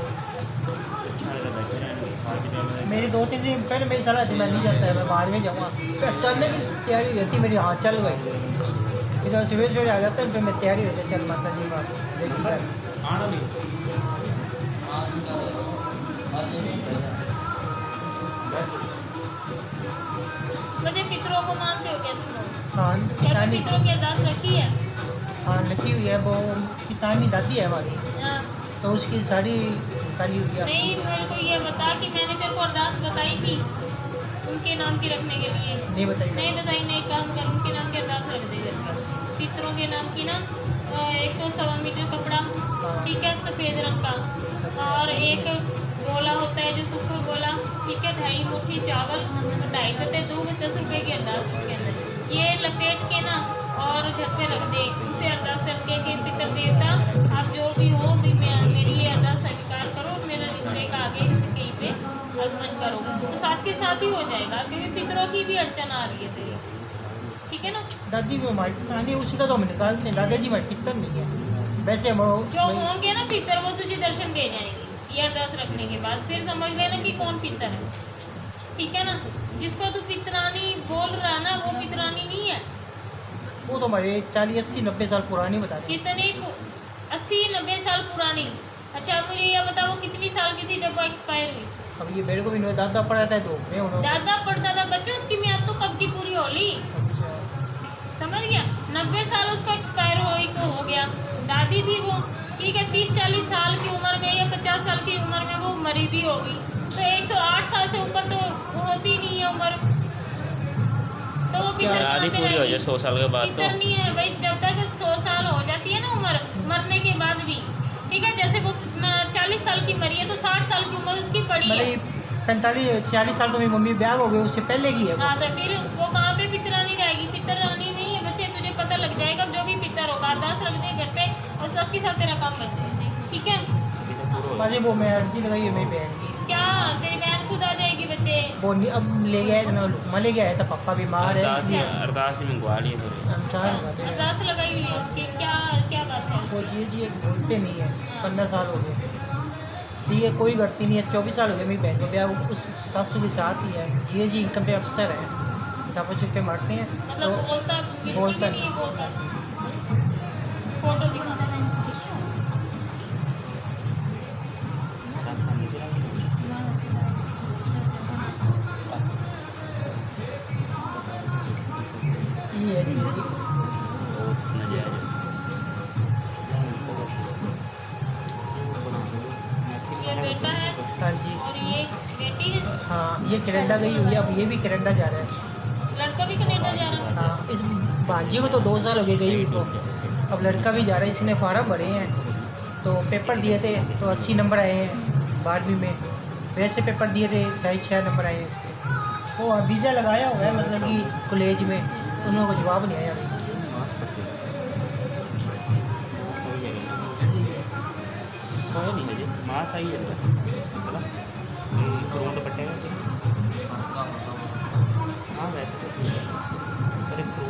Speaker 7: मेरी 2-3 दिन पहले मेरी सलाह थी मैं नहीं जाता है, मैं बाहर में जाऊँगा, फिर चलने की तैयारी हुई थी मेरी, हाँ चल गई, फिर जब सुबह आ जाता है फिर मैं तैयारी होती है, चल माता जी बस देखिए।
Speaker 2: मुझे पितरों को मानते हो क्या तुम लोग?
Speaker 7: हाँ
Speaker 2: क्या
Speaker 7: पितानी,
Speaker 2: पितरों की अरदास रखी है?
Speaker 7: हाँ लगी हुई है, वो पितानी दादी है हमारी,
Speaker 2: हाँ।
Speaker 7: तो उसकी साड़ी काली हुई है।
Speaker 2: नहीं, मेरे को ये बता कि मैंने तेरे को अरदास बताई थी उनके नाम की रखने के लिए।
Speaker 7: नहीं बताइए।
Speaker 2: नहीं बताई, नहीं, काम कर, उनके नाम की अरदास रख दे घर पर। पितरों के नाम की ना, एक तो 1.25 मीटर कपड़ा, ठीक है, सफ़ेद रंग का, और एक गोला होता है जो सूखा गोला, ठीक है, 2.5 मुट्ठी चावल, 2.5 पत्ते दूध, 10 रुपये की अरदास उसके अंदर, ये लपेट के ना और घर पे रख दे। उनसे अरदास करके कि पितर देवता आप जो भी हो भी मेरी ये अरदास स्वीकार करो, मेरे रिश्ते का आगे कहीं पे आगमन करो, तो साथ के साथ ही हो जाएगा, क्योंकि पितरों की भी अड़चन आ रही है तेरी, ठीक है ना।
Speaker 7: दादी भी हमारी पितानी, उसी का तो हम निकालते हैं, दादाजी हमारे पितर नहीं है, वैसे हम
Speaker 2: जो होंगे ना पितर वो तुझे दर्शन दे जाएंगे ये अरदास रखने के बाद, फिर समझ लेना कि कौन पितर है, ठीक है ना। जिसको तू पितरानी बोल रहा है ना, वो पितरानी नहीं है।
Speaker 7: वो तो हमारे 40, 80, 90 साल पुरानी बता रहे हैं।
Speaker 2: कितनी 80-90 साल पुरानी? अच्छा मुझे ये बता वो कितनी साल की थी जब वो एक्सपायर हुई?
Speaker 7: अब ये मेरे को भी नहीं, दादा पढ़ा था तो मैं उन्होंने।
Speaker 2: दादा पढ़ता था बच्चे, उसकी मियाद तो कब की पूरी होली,
Speaker 7: अच्छा,
Speaker 2: समझ गया। 90 साल उसको एक्सपायर हो गया। दादी थी वो, ठीक है, 30-40 साल की उम्र में या 50 साल की उम्र में वो मरी भी होगी, तो 108 साल से ऊपर तो होती नहीं है उम्र, तो वो पितर
Speaker 1: आधी पूरी हो जाए 100 साल के बाद तो
Speaker 2: पितर नहीं है भाई। जब तक 100 साल हो जाती है ना उम्र, मरने के बाद भी, ठीक है, जैसे वो 40 साल की मरी है तो 60 साल की उम्र उसकी पड़ी है।
Speaker 7: मतलब 45-46 साल तो मेरी मम्मी ब्याह हो गई, उससे पहले की है वो।
Speaker 2: हाँ, तो फिर वो कहाँ पे पितरानी रहेगी? पितरानी नहीं है बच्चे, तुझे पता लग जाएगा जो भी पितर होगा, अरदास रख दे घर पे और सबके साथ तेरा काम कर दे, ठीक है।
Speaker 7: अरे वो मैं अर्जी लगाई है मेरी बहन की,
Speaker 2: क्या तेरी बहन खुद आ जाएगी बच्चे?
Speaker 7: वो नहीं, अब ले गया है तो मैं लुकमा ले गया है, तो पापा बीमार है इसलिए
Speaker 1: अरदास ही मंगवा लिए पूरी।
Speaker 7: हम चाह लगाते हैं।
Speaker 2: अरदास लगाई हुई है उसकी, क्या क्या बात है?
Speaker 7: वो जी एक बोलते नहीं है, 15 साल हो गए, ठीक है, कोई गलती नहीं है, 24 साल हो गए मेरी बहन को ब्याह, उस सासू के साथ ही है, जी इनकम पे अफसर है, चापा चुप पे मारते हैं
Speaker 2: मतलब
Speaker 7: तो
Speaker 2: बोलता बिल्कुल
Speaker 7: बोलता
Speaker 2: भी नहीं बोलता। फोटो दिखाना है।
Speaker 7: ये है जी।
Speaker 2: ये बेटा है
Speaker 7: हाँ जी,
Speaker 2: और ये बेटी है।
Speaker 7: हाँ ये कनाडा गई हुई है, अब ये भी कनाडा जा रहा है।
Speaker 2: लड़का भी कनेडा जा रहा है।
Speaker 7: हाँ इस भांजी को तो 2 साल हो गए गई हुई को, अब लड़का भी जा रहा है, इसने फार्म भरे हैं तो पेपर दिए थे तो 80 नंबर आए हैं 12वीं में। वैसे पेपर दिए थे चाहे 6 नंबर आए हैं इसके। वो वीज़ा लगाया हुआ है मतलब कि कॉलेज में, उन्होंने को जवाब नहीं आया अभी।
Speaker 1: कोई नहीं है जी, मास आई है बोला फ्रूट बटे हाँ वैसे तो ठीक है।